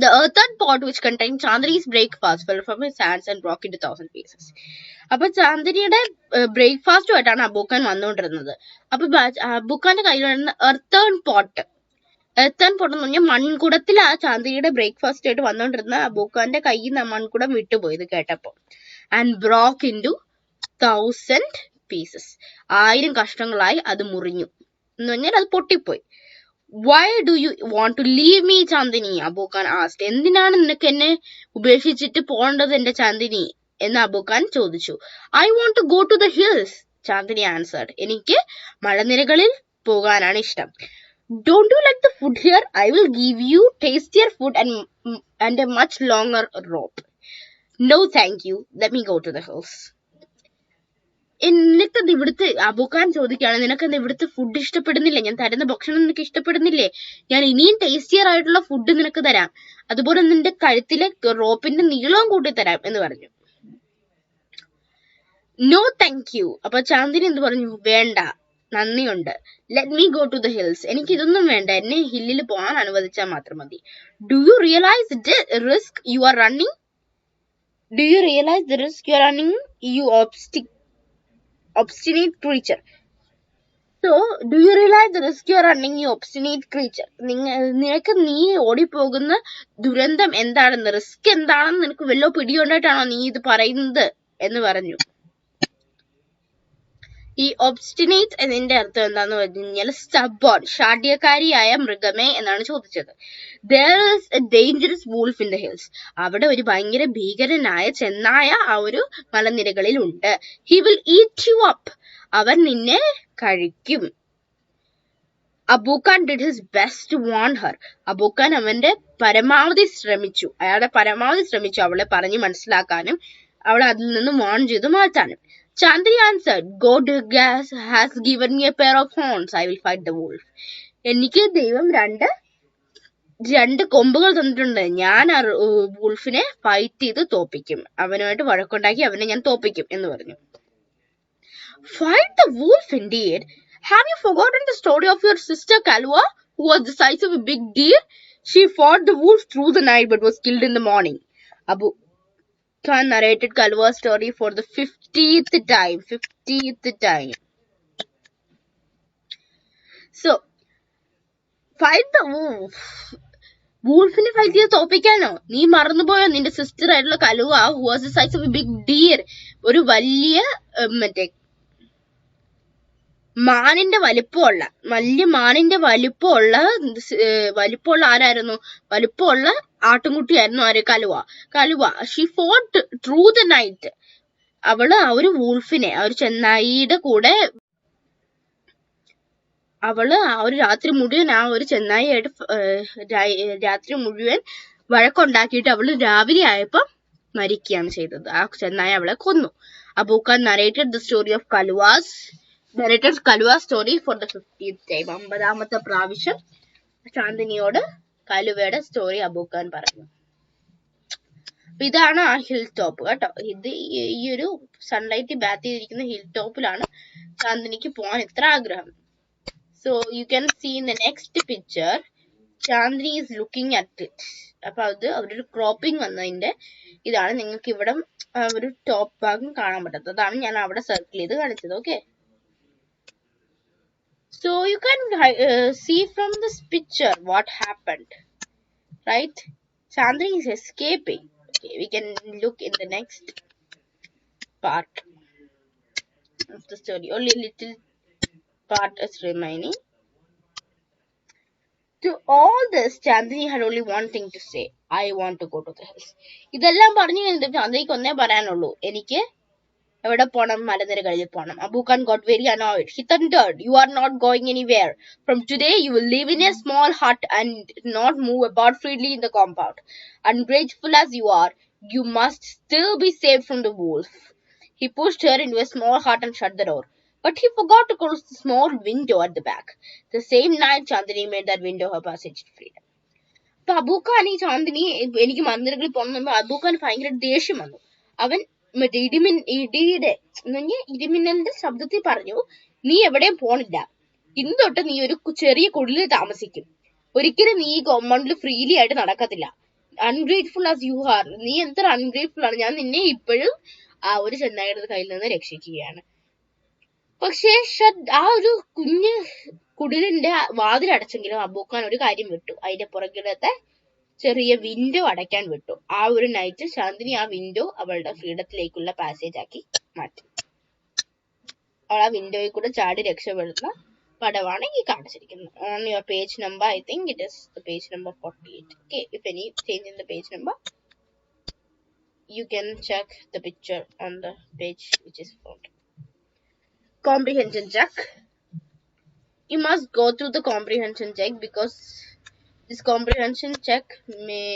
The earthen pot which contained Chandni's breakfast fell from his hands and broke into 1,000 pieces. അപ്പൊ ചാന്ദിനിയുടെ ബ്രേക്ക്ഫാസ്റ്റുമായിട്ടാണ് അബൂഖാൻ വന്നുകൊണ്ടിരുന്നത്. അപ്പൊ അബൂഖാന്റെ കയ്യിലുണ്ടായിരുന്ന എർത്തേൺ പോട്ട് എന്ന് പറഞ്ഞാൽ മൺകുടത്തിലാ ചാന്ദിനിയുടെ ബ്രേക്ക്ഫാസ്റ്റ് ആയിട്ട് വന്നുകൊണ്ടിരുന്ന അബൂഖാന്റെ കയ്യിൽ നിന്ന് മൺകുടം വിട്ടുപോയത് കേട്ടപ്പോ. And broke into 1,000 pieces. 1000 കഷ്ണങ്ങളായി അത് മുറിഞ്ഞു എന്ന് പറഞ്ഞാൽ അത് പൊട്ടിപ്പോയി. Why do you want to leave me, Chandni? Abookan asked. എന്തിനാണ് നിനക്ക് എന്നെ ഉപേക്ഷിച്ചിട്ട് പോകേണ്ടത് എന്റെ ചാന്ദിനി എന്ന് അബൂഖാൻ ചോദിച്ചു. I want to go to the hills, Chandni answered. എനിക്ക് മലനിരകളിൽ പോകാനാണ് ഇഷ്ടം. Don't you like the food here? I will give you tastier food and a much longer rope. No, thank you. Let me go to the hills. നിനക്കത് ഇവിടുത്തെ അബൂഖാൻ ചോദിക്കുകയാണ്, നിനക്കത് ഇവിടുത്തെ food ഇഷ്ടപ്പെടുന്നില്ലേ? ഞാൻ തരുന്ന ഭക്ഷണം നിനക്ക് ഇഷ്ടപ്പെടുന്നില്ലേ? ഞാൻ ഇനിയും ടേസ്റ്റിയർ ആയിട്ടുള്ള ഫുഡ് നിനക്ക് തരാം. അതുപോലെ നിന്റെ കഴുത്തിലെ റോപ്പിന്റെ നീളവും കൂട്ടി തരാം എന്ന് പറഞ്ഞു. No thank you. അപ്പൊ ചാന്ദിനി എന്ത് പറഞ്ഞു? വേണ്ട, നന്ദിയുണ്ട്. Let me go to the hills. എനിക്ക് ഇതൊന്നും വേണ്ട, എന്നെ ഹില്ലിൽ പോകാൻ അനുവദിച്ചാൽ മാത്രം മതി. Do you realise the risk you are running? You obstinate creature. So, do you realize the risk you are running, you obstinate creature? നിനക്ക് നീ ഓടിപ്പോകുന്ന ദുരന്തം എന്താണെന്ന്, റിസ്ക് എന്താണെന്ന് നിനക്ക് വല്ലോ പിടികൊണ്ടായിട്ടാണോ നീ ഇത് പറയുന്നത് എന്ന് പറഞ്ഞു. ഈ ഒബ്സ്റ്റിനേറ്റ് എന്നതിന്റെ അർത്ഥം എന്താന്ന് പറഞ്ഞു കഴിഞ്ഞാൽ stubborn, ഷാഢ്യക്കാരിയായ മൃഗമേ എന്നാണ് ചോദിച്ചത്. There is a dangerous wolf in the hills. അവിടെ ഒരു ഭയങ്കര ഭീകരനായ ചെന്നായ ആ ഒരു മലനിരകളിൽ ഉണ്ട്. He will eat you up. അവൻ നിന്നെ കഴിക്കും. അബൂഖാൻ did his best to warn her. അബൂഖാൻ അവളുടെ പരമാവധി ശ്രമിച്ചു അവളെ പറഞ്ഞു മനസ്സിലാക്കാനും അവളെ അതിൽ നിന്ന് വാൺ ചെയ്തു മാറ്റാനും. Chandni answered, God has given me a pair of horns. I will fight the wolf. എനിക്ക് ദൈവം രണ്ട് കൊമ്പുകൾ തന്നിട്ടുണ്ട്. ഞാൻ ആ വൂൾഫിനെ ഫൈറ്റ് ചെയ്ത് തോപ്പിക്കും. അവനുമായിട്ട് വഴക്കുണ്ടാക്കി അവനെ ഞാൻ തോപ്പിക്കും എന്ന് പറഞ്ഞു. Fight the wolf indeed. Have you forgotten the story of your sister Kalwa, who was the size of a big deer? She fought the wolf through the night but was killed in the morning. Abu Khan narrated Kalwa's story for the 50th time. So, fight the wolf. വൂൾഫിനെ fight ചെയ്ത് തോപ്പിക്കാനോ? നീ മറന്നുപോയോ നിന്റെ sister ആയിട്ടുള്ള Kalua, who was the size of a big deer, ഒരു വലിയ മാനിന്റെ വലിപ്പമുള്ള ആരായിരുന്നു? വലിപ്പമുള്ള ആട്ടുംകുട്ടിയായിരുന്നു ആര്? Kalua. She fought through the night. അവള് ആ ഒരു വൂൾഫിനെ, ആ ഒരു ചെന്നായിയുടെ കൂടെ അവള് ആ ഒരു രാത്രി മുഴുവൻ ആ ഒരു ചെന്നായിയായിട്ട് രാത്രി മുഴുവൻ വഴക്കുണ്ടാക്കിയിട്ട് അവള് രാവിലെ ആയപ്പോ മരിക്കുകയാണ് ചെയ്തത്. ആ ചെന്നായ അവളെ കൊന്നു. അബൂഖാൻ narrated the story of Kalua's story for the 50th time. 50ാമത്തെ പ്രാവശ്യം ചാന്ദിനിയോട് കലുവയുടെ സ്റ്റോറി അബൂഖാൻ പറഞ്ഞു. ഇതാണ് ആ ഹിൽ ടോപ്പ് കേട്ടോ. ഇത് ഈ ഒരു സൺലൈറ്റ് ബാത്ത് ചെയ്തിരിക്കുന്ന ഹിൽ ടോപ്പിലാണ് ചാന്ദിനിക്ക് പോകാൻ ഇത്ര ആഗ്രഹം. So you can see in the next picture Chandni is looking at it. അപ്പൊ അത് അവരൊരു ക്രോപ്പിംഗ് വന്നതിന്റെ ഇതാണ്. നിങ്ങൾക്ക് ഇവിടെ ഒരു ടോപ്പ് ഭാഗം കാണാൻ പറ്റത്തത്. അതാണ് ഞാൻ അവിടെ സർക്കിൾ ചെയ്ത് കാണിച്ചത്. Okay, so you can see from this picture what happened, right? Chandni is escaping. Okay, we can look in the next part of the story. Only a little part is remaining. To all this, Chandni had only one thing to say. I want to go to the hills. ഇതെല്ലാം പറഞ്ഞു കഴിഞ്ഞിട്ട് ചാന്ദിനിക്ക് ഒന്നേ പറയാനുള്ളൂ, എനിക്ക് എവിടെ പോണം, മലനിരകളിൽ പോണം. Abukan got very annoyed. He thundered, "You are not going anywhere. From today, you will live in a small hut and not move about freely in the compound. Ungrateful as you are, you must still be saved from the wolf." He pushed her into a small hut and shut the door. But he forgot to close the small window at the back. The same night, Chandni made that window her passage to freedom. അപ്പൊ അബൂഖാൻ ഈ ചാന്ദിനി എനിക്ക് മന്ദിരങ്ങളിൽ പോകണം, അബൂഖാൻ ഭയങ്കര ദേഷ്യം വന്നു. അവൻ മറ്റേ ഇടിമിന്നലിന്റെ ശബ്ദത്തിൽ പറഞ്ഞു, "നീ എവിടെയും പോണില്ല. ഇന്ന് തൊട്ട് നീ ഒരു ചെറിയ കുടിലിൽ താമസിക്കും. ഒരിക്കലും നീ ഈ കോമ്പൗണ്ടിൽ ഫ്രീലി ആയിട്ട് നടക്കത്തില്ല. Ungrateful as you are. നീ എത്ര അൺഗ്രേറ്റ്ഫുൾ ആണ്. ഞാൻ നിന്നെ ഇപ്പോഴും ആ ഒരു ചെന്നായിയുടെ കയ്യിൽ നിന്ന് രക്ഷിക്കുകയാണ്." പക്ഷേ ആ ഒരു കുഞ്ഞ് കുടിലിന്റെ വാതിലടച്ചെങ്കിലും അബൂഖാൻ ഒരു കാര്യം വിട്ടു. അതിന്റെ പുറകിലത്തെ ചെറിയ വിൻഡോ അടയ്ക്കാൻ വിട്ടു. ആ ഒരു നൈറ്റ് ചാന്ദിനി ആ വിൻഡോ അവളുടെ ഫ്രീഡത്തിലേക്കുള്ള പാസേജ് ആക്കി മാറ്റി. അവൾ ആ വിൻഡോയിൽ കൂടെ ചാടി രക്ഷപ്പെടുന്ന പടമാണ് ഈ കാണിച്ചിരിക്കുന്നത്. On your page number, I think it is the page number 48. Okay, if any change in the page number, you can check the picture on the page which is found. Comprehension check. You must go through the comprehension check because this comprehension check may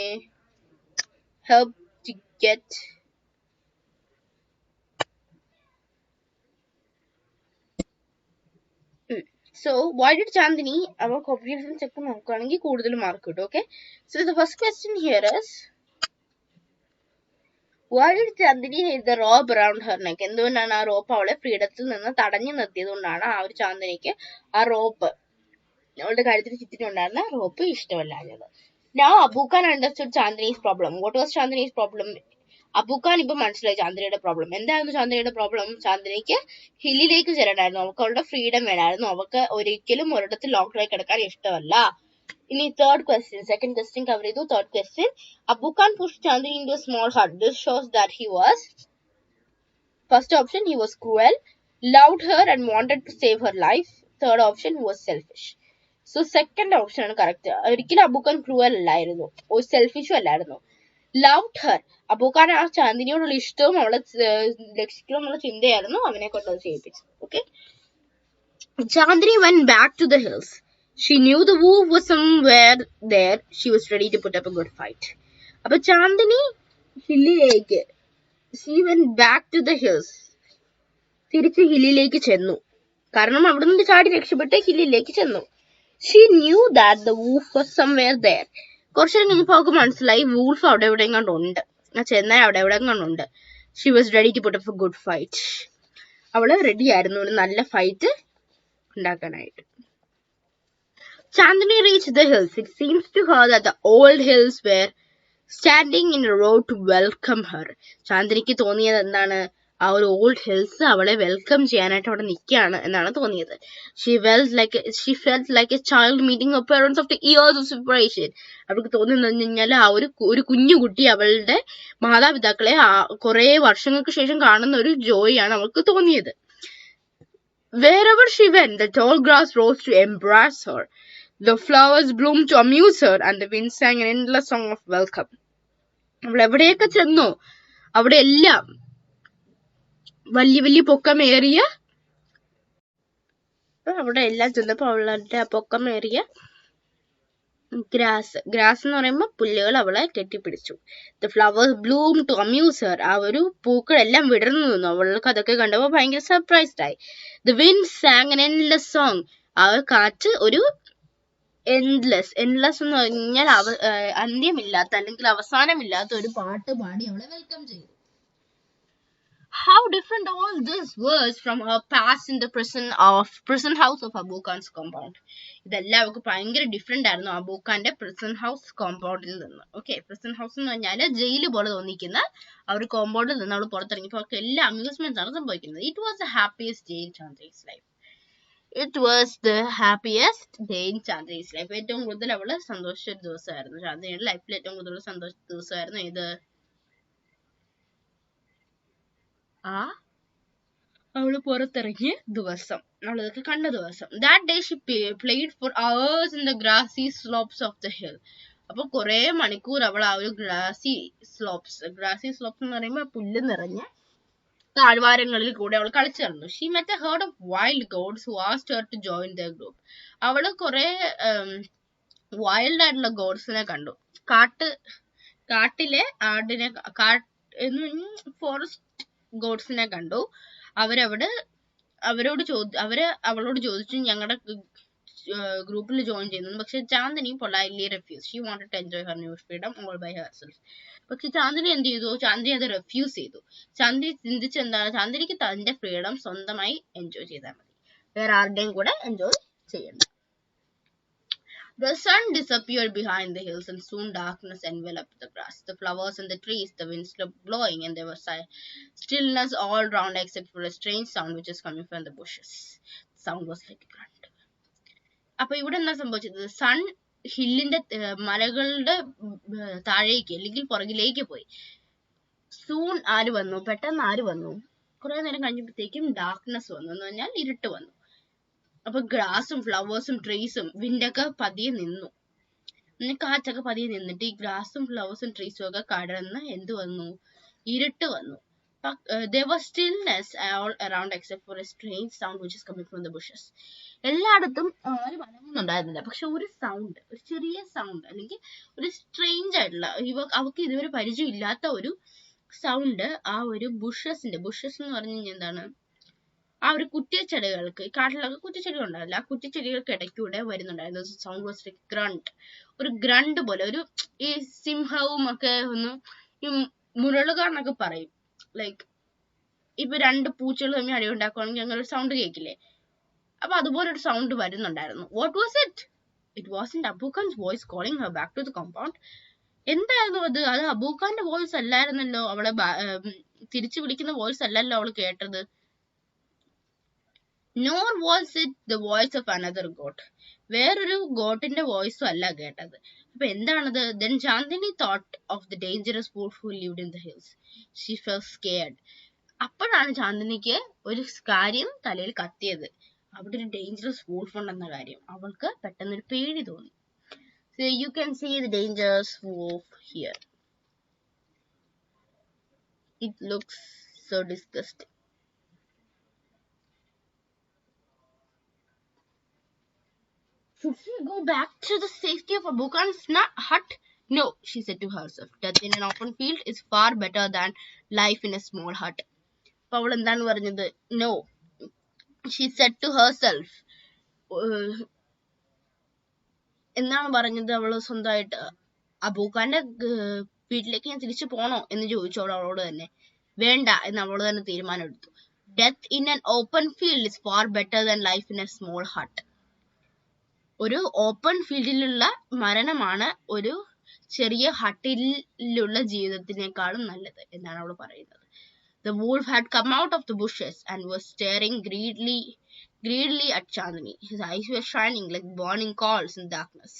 help to get so why did Chandni our comprehension check നോക്കുകയാണെങ്കിൽ കൂടുതൽ mark കിട്ടും. Okay, so the first question here is, why did Chandni hit the rope around her neck? എന്തുകൊണ്ടാണ് ആ rope അവളെ ഫ്രീഡത്തിൽ നിന്ന് തടഞ്ഞു നിർത്തിയത് കൊണ്ടാണ് ആ ഒരു ചാന്ദിനിക്ക് ആ റോപ്പ്, അവളുടെ കഴുത്തിന് ചുറ്റിനുണ്ടായിരുന്ന റോപ്പ് ഇഷ്ടമല്ലാഞ്ഞത്. Now Abukan understood Chandni's problem. What was Chandni's problem? Abu Khan ഇപ്പൊ മനസ്സിലായി ചാന്ദിനിയുടെ പ്രോബ്ലം. എന്തായിരുന്നു ചാന്ദിനിയുടെ പ്രോബ്ലം? ചാന്ദിനിക്ക് ഹില്ലിലേക്ക് ചെല്ലണമായിരുന്നു. അവൾക്ക് അവളുടെ ഫ്രീഡം വേണമായിരുന്നു. അവൾക്ക് ഒരിക്കലും ഒരിടത്ത് ലോക്ക് ഡ്രൈവ് കിടക്കാൻ ഇഷ്ടമല്ല. ഇനി third question, second question cover ചെയ്തു. Third question, Abu Khan pushed Chandni into a small hut. This shows that he was, first option, he was cruel, loved her and wanted to save her life. Third option, he was selfish. So second option ആണ് correct. ഒരിക്കലും അബൂഖാൻ cruel അല്ലായിരുന്നു, ഒരു സെൽഫിഷും അല്ലായിരുന്നു. Loved Har, അബൂഖാൻ ആ ചാന്ദിനിയോടുള്ള ഇഷ്ടവും അവളെ രക്ഷിക്കണം എന്നുള്ള ചിന്തയായിരുന്നു അവനെ കൊണ്ട് അത് ചെയ്യിപ്പിച്ചത്. Okay, Chandni went back to the hills. She knew the wolf was somewhere there. She was ready to put up a good fight. അപ്പൊ Chandini ഹില്ലിലേക്ക്, she went back to the hills, തിരിച്ച് ഹില്ലിലേക്ക് ചെന്നു. കാരണം അവിടെ നിന്ന് ചാടി രക്ഷപ്പെട്ട് ഹില്ലിലേക്ക് ചെന്നു. She knew that the wolf was somewhere there. കുറച്ചു നേരം കഴിഞ്ഞപ്പോൾ അവൾക്ക് മനസ്സിലായി വൂൾഫ് അവിടെ എവിടെയും കണ്ടുണ്ട്, ആ ചെന്നായ അവിടെ എവിടെയും കണ്ടുണ്ട്. She was ready to put up a good fight. അവള് റെഡി ആയിരുന്നു ഒരു നല്ല ഫൈറ്റ് ഉണ്ടാക്കാനായിട്ട്. Chandni reached the hills. It seems to her that the old hills were standing in a row to welcome her. ചാന്ദിനിക്ക് തോന്നിയത് എന്താണ്? ആ ഒരു old hills അവളെ വെൽക്കം ചെയ്യാനായിട്ട് അവിടെ നിൽക്കുകയാണ് എന്നാണ് തോന്നിയത്. She felt like a child meeting her parents after years of separation. അവൾക്ക് തോന്നുന്നത് കഴിഞ്ഞാൽ ആ ഒരു കുഞ്ഞു കുട്ടി അവളുടെ മാതാപിതാക്കളെ കുറെ വർഷങ്ങൾക്ക് ശേഷം കാണുന്ന ഒരു ജോയാണ് അവൾക്ക് തോന്നിയത്. Wherever she went, the tall grass rose to embrace her. The flowers bloomed to amuse her, and the wind sang an endless song of welcome. അവൾ എവിടെയൊക്കെ ചെന്നോ അവിടെ എല്ലാം വലിയ വലിയ പൊക്കമേറിയ അവിടെ എല്ലാം ചെന്നപ്പോൾ അവളുടെ പൊക്കമേറിയ ഗ്രാസ് എന്ന് പറയുമ്പോൾ പുല്ലുകൾ അവളെ കെട്ടിപ്പിടിച്ചു. The flowers bloom to amuse her. ആ ഒരു പൂക്കളെല്ലാം വിടർന്നു നിന്നു. അവൾക്ക് അതൊക്കെ കണ്ടപ്പോൾ ഭയങ്കര സർപ്രൈസ്ഡ് ആയി. The wind sang an endless song. ആ കാറ്റ് ഒരു എൻഡ്ലെസ് എന്ന് പറഞ്ഞാൽ അന്ത്യമില്ലാത്ത അല്ലെങ്കിൽ അവസാനമില്ലാത്ത ഒരു പാട്ട് പാടി അവളെ വെൽക്കം ചെയ്തു. How different all this was from her past in the prison house of Abu Khan's compound. ഇതെല്ലാം അവൾക്ക് ഭയങ്കര ഡിഫറെന്റ് ആയിരുന്നു അബൂ ഖാന്റെ prison house കോമ്പൗണ്ടിൽ നിന്ന്. ഓക്കെ, prison house എന്ന് പറഞ്ഞാൽ ജയില് പോലെ തോന്നിക്കുന്ന ആ ഒരു കോമ്പൗണ്ടിൽ നിന്ന് അവൾ പുറത്തിറങ്ങിയപ്പോൾ അവർക്ക് എല്ലാ അമ്യൂസ്മെന്റ്സ് ആണ് സംഭവിക്കുന്നത്. It was the happiest day in Chandni's life. It was the happiest day in Chandni's life. ഏറ്റവും കൂടുതൽ അവള് സന്തോഷിച്ച ഒരു ദിവസമായിരുന്നു. ചാന്ദ്നിയുടെ ലൈഫിൽ ഏറ്റവും കൂടുതൽ സന്തോഷിച്ച ദിവസമായിരുന്നു ഇത്. അവള് പുറത്തിറങ്ങിയ ദിവസം, അവളതൊക്കെ കണ്ട ദിവസം. That day she played for hours in the grassy slopes of the hill. അപ്പൊ കുറെ മണിക്കൂർ അവൾ ആ ഒരു ഗ്രാസി സ്ലോപ്സ് എന്ന് പറയുമ്പോൾ പുല്ല് നിറഞ്ഞ താഴ്വാരങ്ങളിൽ കൂടെ അവൾ കളിച്ചു നടന്നു. She met a herd of wild goats who asked her to join their group. അവള് കുറെ വൈൽഡ് ആയിട്ടുള്ള ഗോഡ്സിനെ കണ്ടു. കാട്ടിലെ ആടിനെ, ഫോറസ്റ്റ് ഗോഡ്സിനെ കണ്ടു. അവളോട് ചോദിച്ചു ഞങ്ങളുടെ ഗ്രൂപ്പിൽ ജോയിൻ ചെയ്യുന്നു. പക്ഷെ Chandni politely refuse. She wanted to enjoy her new freedom all by herself. പക്ഷെ ചാന്ദിനി എന്ത് ചെയ്തു? ചാന്ദിനി അത് റിഫ്യൂസ് ചെയ്തു. ചാന്ദിനി ചിന്തിച്ചെന്താണ്? ചാന്ദിനിക്ക് തന്റെ ഫ്രീഡം സ്വന്തമായി എൻജോയ് ചെയ്താൽ മതി, വേറെ ആരുടെയും കൂടെ എൻജോയ് ചെയ്യണ്ട. The sun disappeared behind the hills and soon darkness enveloped the grass, the flowers and the trees. The wind stopped blowing and there was stillness all round except for a strange sound which was coming from the bushes. The sound was like a grunt. അപ്പൊ ഇവിടെ എന്താ സംഭവിച്ചത്? Sun ഹില്ലിന്റെ മലകളുടെ താഴേക്ക് അല്ലെങ്കിൽ പുറകിലേക്ക് പോയി. Soon ആര് വന്നു? പെട്ടെന്ന് ആര് വന്നു? കുറെ നേരം കഴിഞ്ഞപ്പോഴത്തേക്കും ഡാർക്ക്നെസ് വന്നു, എന്ന് പറഞ്ഞാൽ ഇരുട്ട് വന്നു. അപ്പൊ ഗ്രാസും ഫ്ലവേഴ്സും ട്രീസും വിൻഡൊക്കെ പതിയെ നിന്നു. കാറ്റൊക്കെ പതിയെ നിന്നിട്ട് ഈ ഗ്രാസും ഫ്ലവേഴ്സും ട്രീസും ഒക്കെ കടന്ന് എന്ത് വന്നു? ഇരുട്ട് വന്നു. There was stillness all around except for a strange sound which is coming from the bushes. എല്ലായിടത്തും ആരും അനങ്ങുന്നുണ്ടായിരുന്നില്ല. പക്ഷെ ഒരു സൗണ്ട്, ഒരു ചെറിയ സൗണ്ട് അല്ലെങ്കിൽ ഒരു സ്ട്രേഞ്ച് ആയിട്ടുള്ള, അവർക്ക് ഇതുവരെ പരിചയം ഇല്ലാത്ത ഒരു സൗണ്ട് ആ ഒരു ബുഷസ് എന്ന് പറഞ്ഞു കഴിഞ്ഞാൽ എന്താണ്? ആ ഒരു കുറ്റിച്ചെടികൾക്ക്, കാട്ടിലൊക്കെ കുറ്റിച്ചെടികൾ ഉണ്ടാവില്ല, ആ കുറ്റിച്ചെടികൾക്ക് ഇടയ്ക്കൂടെ വരുന്നുണ്ടായിരുന്നു. Sound was like grunt. ഒരു ഗ്രണ്ട് പോലെ, ഒരു ഈ സിംഹവും ഒക്കെ ഒന്ന് ഈ മുരളുകാരനൊക്കെ പറയും, ലൈക്ക് ഇപ്പൊ രണ്ട് പൂച്ചകൾ തമ്മിൽ അടി ഉണ്ടാക്കുകയാണെങ്കിൽ അങ്ങനെ ഒരു സൗണ്ട് കേൾക്കില്ലേ? അപ്പൊ അതുപോലെ ഒരു സൗണ്ട് വരുന്നുണ്ടായിരുന്നു. What was it? It wasn't Abu Khan's voice calling her back to the compound. എന്തായിരുന്നു അത്? അത് അബൂ ഖാന്റെ വോയിസ് അല്ലായിരുന്നല്ലോ. അവളെ തിരിച്ചു വിളിക്കുന്ന വോയിസ് അല്ലല്ലോ അവൾ കേട്ടത്. Nor was it the voice of another goat. വേറൊരു ഗോട്ടിന്റെ വോയിസും അല്ല കേട്ടത്. അപ്പൊ എന്താണത്? Then Chandni thought of the dangerous wolf who lived in the hills. She felt scared. അപ്പോഴാണ് ചാന്ദിനിക്ക് ഒരു കാര്യം തലയിൽ കത്തിയത്. അവിടെ ഒരു ഡേഞ്ചറസ് വൂൾഫ് ഉണ്ടെന്ന കാര്യം അവൾക്ക് പെട്ടെന്നൊരു പേടി തോന്നി. So you can see the dangerous wolf here. It looks so disgusting. Should she go back to the safety of Abu Khan's hut? No, she said to herself. Death in an open field is far better than life in a small hut. അവൾ എന്താണ് പറഞ്ഞത്? No, she said to herself. എന്താണ് പറഞ്ഞത്? അവള് സ്വന്തമായിട്ട് അബൂ ഖാന്റെ വീട്ടിലേക്ക് ഞാൻ തിരിച്ചു പോണോ എന്ന് ചോദിച്ചോളൂ അവളോട് തന്നെ. വേണ്ട എന്ന് അവളോട് തന്നെ തീരുമാനം എടുത്തു. Death in an open field is far better than life in a small hut. ഒരു ഓപ്പൺ ഫീൽഡിലുള്ള മരണമാണ് ഒരു ചെറിയ ഹട്ടിലുള്ള ജീവിതത്തിനേക്കാളും നല്ലത് എന്നാണ് അവൾ പറയുന്നത്. The wolf had come out of the bushes and was staring greedily at Chandni. His eyes were shining like burning coals in darkness.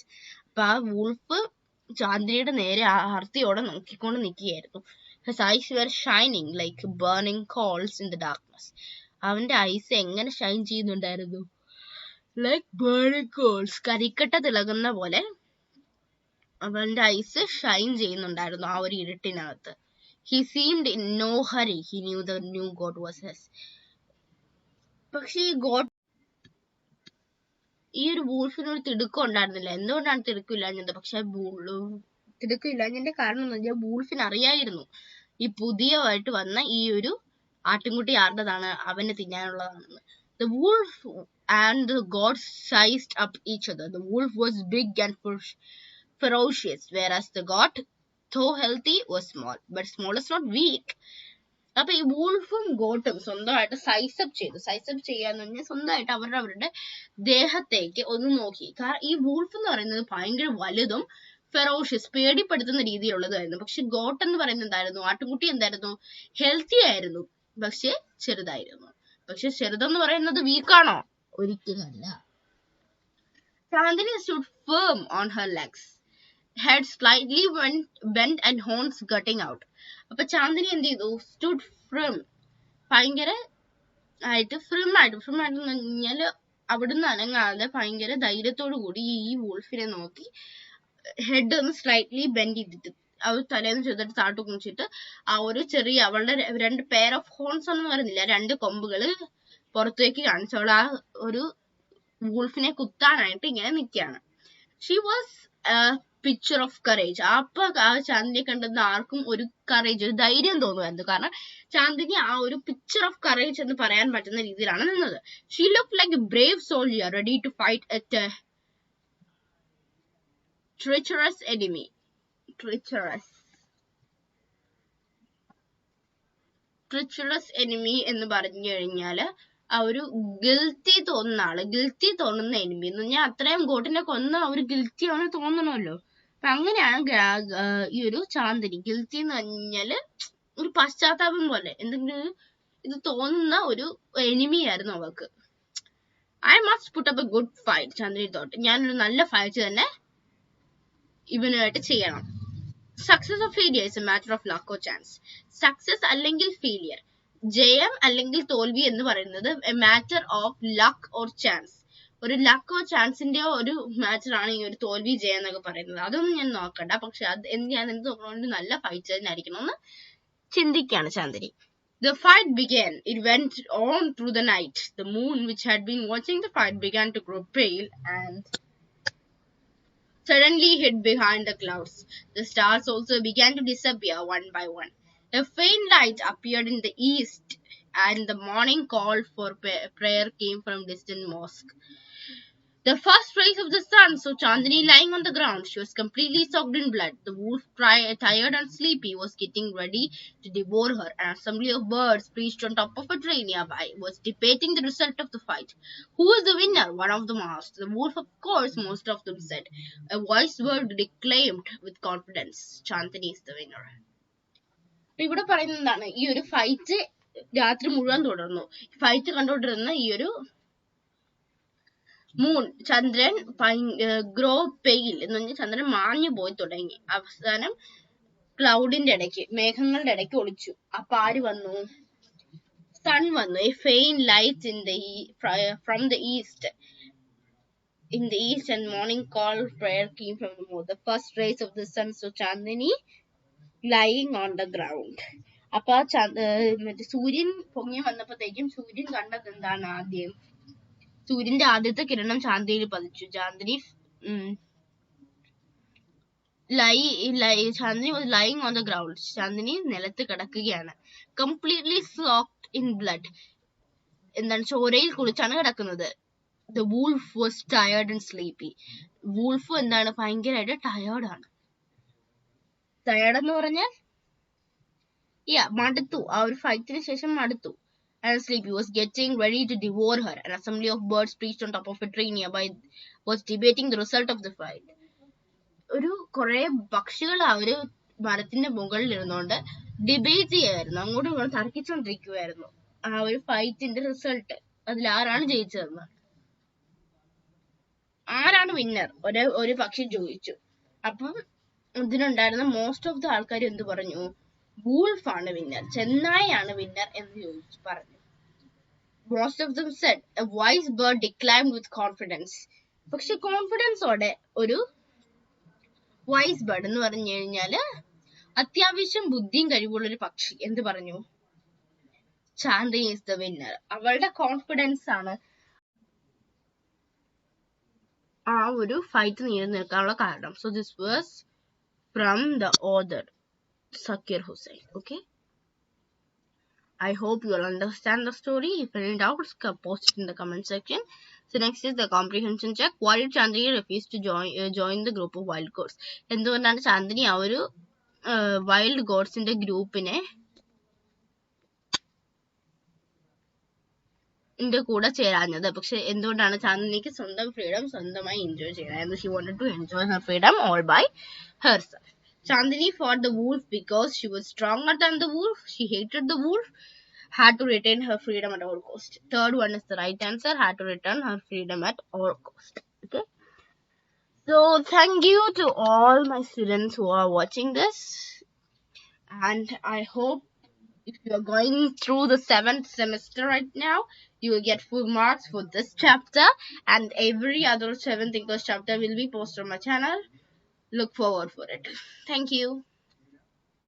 അപ്പൊ ആ വൂൾഫ് ചാന്ദിനിയുടെ നേരെ ആർത്തിയോടെ നോക്കിക്കൊണ്ട് നിൽക്കുകയായിരുന്നു. His eyes were shining like burning coals in the darkness. അവന്റെ ice എങ്ങനെ ഷൈൻ ചെയ്യുന്നുണ്ടായിരുന്നു? Like burning calls, കരിക്കട്ട തിളങ്ങുന്ന പോലെ അവന്റെ ഐസ് ഷൈൻ ചെയ്യുന്നുണ്ടായിരുന്നു ആ ഒരു ഇരുട്ടിനകത്ത്. He seemed in no hurry. He knew the new goat was his. പക്ഷെ ഈ ഗോട്ട് ഈ ഒരു വൂൾഫിനൊരു തിടുക്കം ഉണ്ടായിരുന്നില്ല. എന്തുകൊണ്ടാണ് തിടുക്കില്ലാഞ്ഞത്? പക്ഷെ തിടുക്കില്ലാഞ്ഞതിന്റെ കാരണം എന്ന് വെച്ചാൽ വൂൾഫിന് അറിയായിരുന്നു ഈ പുതിയതായിട്ട് വന്ന ഈ ഒരു ആട്ടിൻകുട്ടി ആരുടേതാണ്, അവന് തിന്നാനുള്ളതാണെന്ന്. The wolf and the god sized up each other. The wolf was big and ferocious, whereas the god, though healthy, was small. But small is not weak. അപ്പൊ ഈ വൂൾഫും ഗോട്ടും സ്വന്തമായിട്ട് സൈസപ്പ് ചെയ്തു. സൈസപ്പ് ചെയ്യാന്ന് പറഞ്ഞാൽ സ്വന്തമായിട്ട് അവരുടെ ദേഹത്തേക്ക് ഒന്ന് നോക്കി. കാരണം ഈ വൂൾഫ് എന്ന് പറയുന്നത് ഭയങ്കര വലുതും ഫെറോഷ്യസ്, പേടിപ്പെടുത്തുന്ന രീതിയിലുള്ളതായിരുന്നു. പക്ഷെ ഗോട്ട് എന്ന് പറയുന്നത് എന്തായിരുന്നു? ആട്ടുംകുട്ടി എന്തായിരുന്നു? ഹെൽത്തി ആയിരുന്നു, പക്ഷെ ചെറുതായിരുന്നു. പക്ഷെ ചെറുതെന്ന് പറയുന്നത് വീക്കാണോ? ഒരിക്കലല്ല. Chandni stood firm on her legs, head slightly bent and horns jutting out. അപ്പൊ ചാന്ദിനി എന്ത് ചെയ്തു? സ്റ്റുഡ് ഫ്രം, ഭയങ്കര ആയിട്ട് ഫ്രം ആയിട്ട് കഴിഞ്ഞാല് അവിടുന്ന് അനങ്ങാതെ ഭയങ്കര ധൈര്യത്തോടു കൂടി ഈ വൂൾഫിനെ നോക്കി ഹെഡ് ഒന്ന് സ്ലൈറ്റ്ലി ബെൻഡ് ചെയ്തിട്ട് അവർ തലേന്ന് ചെയ്തിട്ട് താട്ടു കുണിച്ചിട്ട് ആ ഒരു ചെറിയ അവളുടെ 2 പെയർ ഓഫ് ഹോൺസ് ഒന്നും പറയുന്നില്ല, 2 കൊമ്പുകള് പുറത്തേക്ക് കാണിച്ചു. അവൾ ആ ഒരു വൂൾഫിനെ കുത്താനായിട്ട് ഇങ്ങനെ നിൽക്കുകയാണ്. She was picture of courage. അപ്പൊ ആ ചാന്ദിനിയെ കണ്ടെന്ന് ആർക്കും ഒരു കറേജ്, ഒരു ധൈര്യം തോന്നുമായിരുന്നു. കാരണം ചാന്ദിനി ആ ഒരു പിക്ചർ ഓഫ് കറേജ് എന്ന് പറയാൻ പറ്റുന്ന രീതിയിലാണ് നിന്നത്. She look like a brave soldier ready to fight a treacherous enemy. Treacherous enemy എന്ന് പറഞ്ഞു കഴിഞ്ഞാല് ആ ഒരു ഗിൽറ്റി തോന്നുന്ന ആള്, ഗിൽറ്റി തോന്നുന്ന എനിമി എന്ന് പറഞ്ഞാൽ അത്രയും ഗോട്ടിനെ കൊന്ന ഒരു ഗിൽറ്റി അവന് തോന്നണമല്ലോ. അപ്പൊ അങ്ങനെയാണ് ഈ ഒരു ചാന്ദിനി. ഗിൽറ്റി എന്ന് പറഞ്ഞാല് ഒരു പശ്ചാത്താപം പോലെ എന്തെങ്കിലും ഇത് തോന്നുന്ന ഒരു എനിമി ആയിരുന്നു അവൾക്ക്. I must put up a good fight, Chandni thought. ഞാനൊരു നല്ല ഫൈറ്റ് തന്നെ ഇവനുമായിട്ട് ചെയ്യണം. Success of failure is a matter of luck or chance. Success അല്ലെങ്കിൽ ഫെയിലിയർ, ജയം അല്ലെങ്കിൽ തോൽവി എന്ന് പറയുന്നത് a matter of luck or chance, ഒരു ലക്ക് ഓർ ചാൻസിന്റെ ഒരു മാറ്റർ ആണ് ഈ ഒരു തോൽവി ജയം എന്നൊക്കെ പറയുന്നത്. അതൊന്നും ഞാൻ നോക്കണ്ട, പക്ഷെ ഞാൻ എന്ത് നോക്കണോണ്ട് നല്ല ഫൈറ്റ് തന്നെ ആയിരിക്കണം എന്ന് ചിന്തിക്കുകയാണ് Chandini. The fight began. It went on through the night. The moon, which had been watching the fight, began to grow pale and suddenly hid behind the clouds. The stars also began to disappear one by one. A faint light appeared in the east, and the morning call for prayer came from distant mosque. The first rays of the sun saw Chandni lying on the ground. She was completely soaked in blood. The wolf, tired and sleepy, was getting ready to devour her. An assembly of birds perched on top of a tree nearby was debating the result of the fight. Who is the winner? One of them asked. The wolf, of course, most of them said. A voice bird declaimed with confidence, Chandni is the winner. ഇവിടെ പറയുന്നതാണ് ഈ ഒരു fight രാത്രി മുഴുവൻ തുടർന്നു. Fight കണ്ടുകൊണ്ടിരുന്ന ഈ ഒരു മൂൺ, ചന്ദ്രൻ ഗ്രോ പെയിൽ എന്ന് പറഞ്ഞാൽ ചന്ദ്രൻ മാഞ്ഞു പോയി തുടങ്ങി. അവസാനം ക്ലൗഡിന്റെ ഇടയ്ക്ക്, മേഘങ്ങളുടെ ഇടയ്ക്ക് ഒളിച്ചു. അപ്പൊ ആര് വന്നു? സൺ വന്നു. A faint light from the east. In the east, and morning call prayer came from the north. The first rays of the sun saw Chandni lying on the ground. അപ്പൊ മറ്റേ സൂര്യൻ പൊങ്ങി വന്നപ്പോഴത്തേക്കും സൂര്യൻ കണ്ടത് എന്താണ്? ആദ്യം സൂര്യന്റെ ആദ്യത്തെ കിരണം ചാന്ദിനിയിൽ പതിച്ചു. Chandini was lying on the ground. Chandini നിലത്ത് കിടക്കുകയാണ്. Completely soaked in blood. എന്താണ്? ചോരയിൽ കുളിച്ചാണ് കിടക്കുന്നത്. The wolf was tired and sleepy. Wolf എന്താണ്? ഭയങ്കരമായിട്ട് ടയേർഡാണ്. ടയേർഡ് എന്ന് പറഞ്ഞാൽ മടുത്തു. ആ ഒരു ഫൈറ്റിന് ശേഷം മടുത്തു. And sleepy, was getting ready to devour her. An assembly of birds perched on top of a tree nearby was debating the result of the fight. ഒരു കുറെ പക്ഷികൾ ആ ഒരു മരത്തിന്റെ മുകളിൽ ഇരുന്നുകൊണ്ട് ഡിബേറ്റ് ചെയ്യായിരുന്നു, അങ്ങോട്ടും ഇങ്ങോട്ടും തർക്കിച്ചുകൊണ്ടിരിക്കുവായിരുന്നു ആ ഒരു ഫൈറ്റിന്റെ റിസൾട്ട്. അതിൽ ആരാണ് ജയിച്ചതെന്ന്, ആരാണ് വിന്നർ, ഒരു പക്ഷി ചോദിച്ചു. അപ്പം ഇതിനുണ്ടായിരുന്ന മോസ്റ്റ് ഓഫ് ദ ആൾക്കാർ എന്ത് പറഞ്ഞു? വൂൾഫ് ആണ് വിന്നർ, ചെന്നായാണ് വിന്നർ എന്ന് പറഞ്ഞു. Most of them said. A wise bird declaimed with confidence. പക്ഷെ കോൺഫിഡൻസോടെ ഒരു വൈസ് ബേർഡ് എന്ന് പറഞ്ഞു കഴിഞ്ഞാല് അത്യാവശ്യം ബുദ്ധിയും കഴിവുള്ള ഒരു പക്ഷി എന്ത് പറഞ്ഞു? Chandni is the winner. അവളുടെ കോൺഫിഡൻസ് ആണ് ആ ഒരു ഫൈറ്റ് നിലനിൽക്കാനുള്ള കാരണം. So this was from the author Zakir Hussain. Okay, I hope you will understand the story. If any doubts, post it in the comment section. So next is the comprehension check. Why did Chandni refuse to join the group of wild goats? എന്തുകൊണ്ടാണ് ചാന്ദിനി ആ ഒരു wild ഗോഡ്സിന്റെ ഗ്രൂപ്പിനെ കൂടെ ചേരാഞ്ഞത്? പക്ഷെ എന്തുകൊണ്ടാണ് ചാന്ദിനിക്ക് സ്വന്തം freedom സ്വന്തമായി enjoy ചെയ്യാനായിരുന്നു? She wanted to enjoy her freedom all by herself. Chandni fought the wolf because she was stronger than the wolf. She hated the wolf. Had to retain her freedom at all cost. Third one is the right answer. Had to return her freedom at all cost. Okay. So thank you to all my students who are watching this, and I hope if you are going through the 7th semester right now, you will get full marks for this chapter, and every other 7th English chapter will be posted on my channel. Look forward for it. Thank you.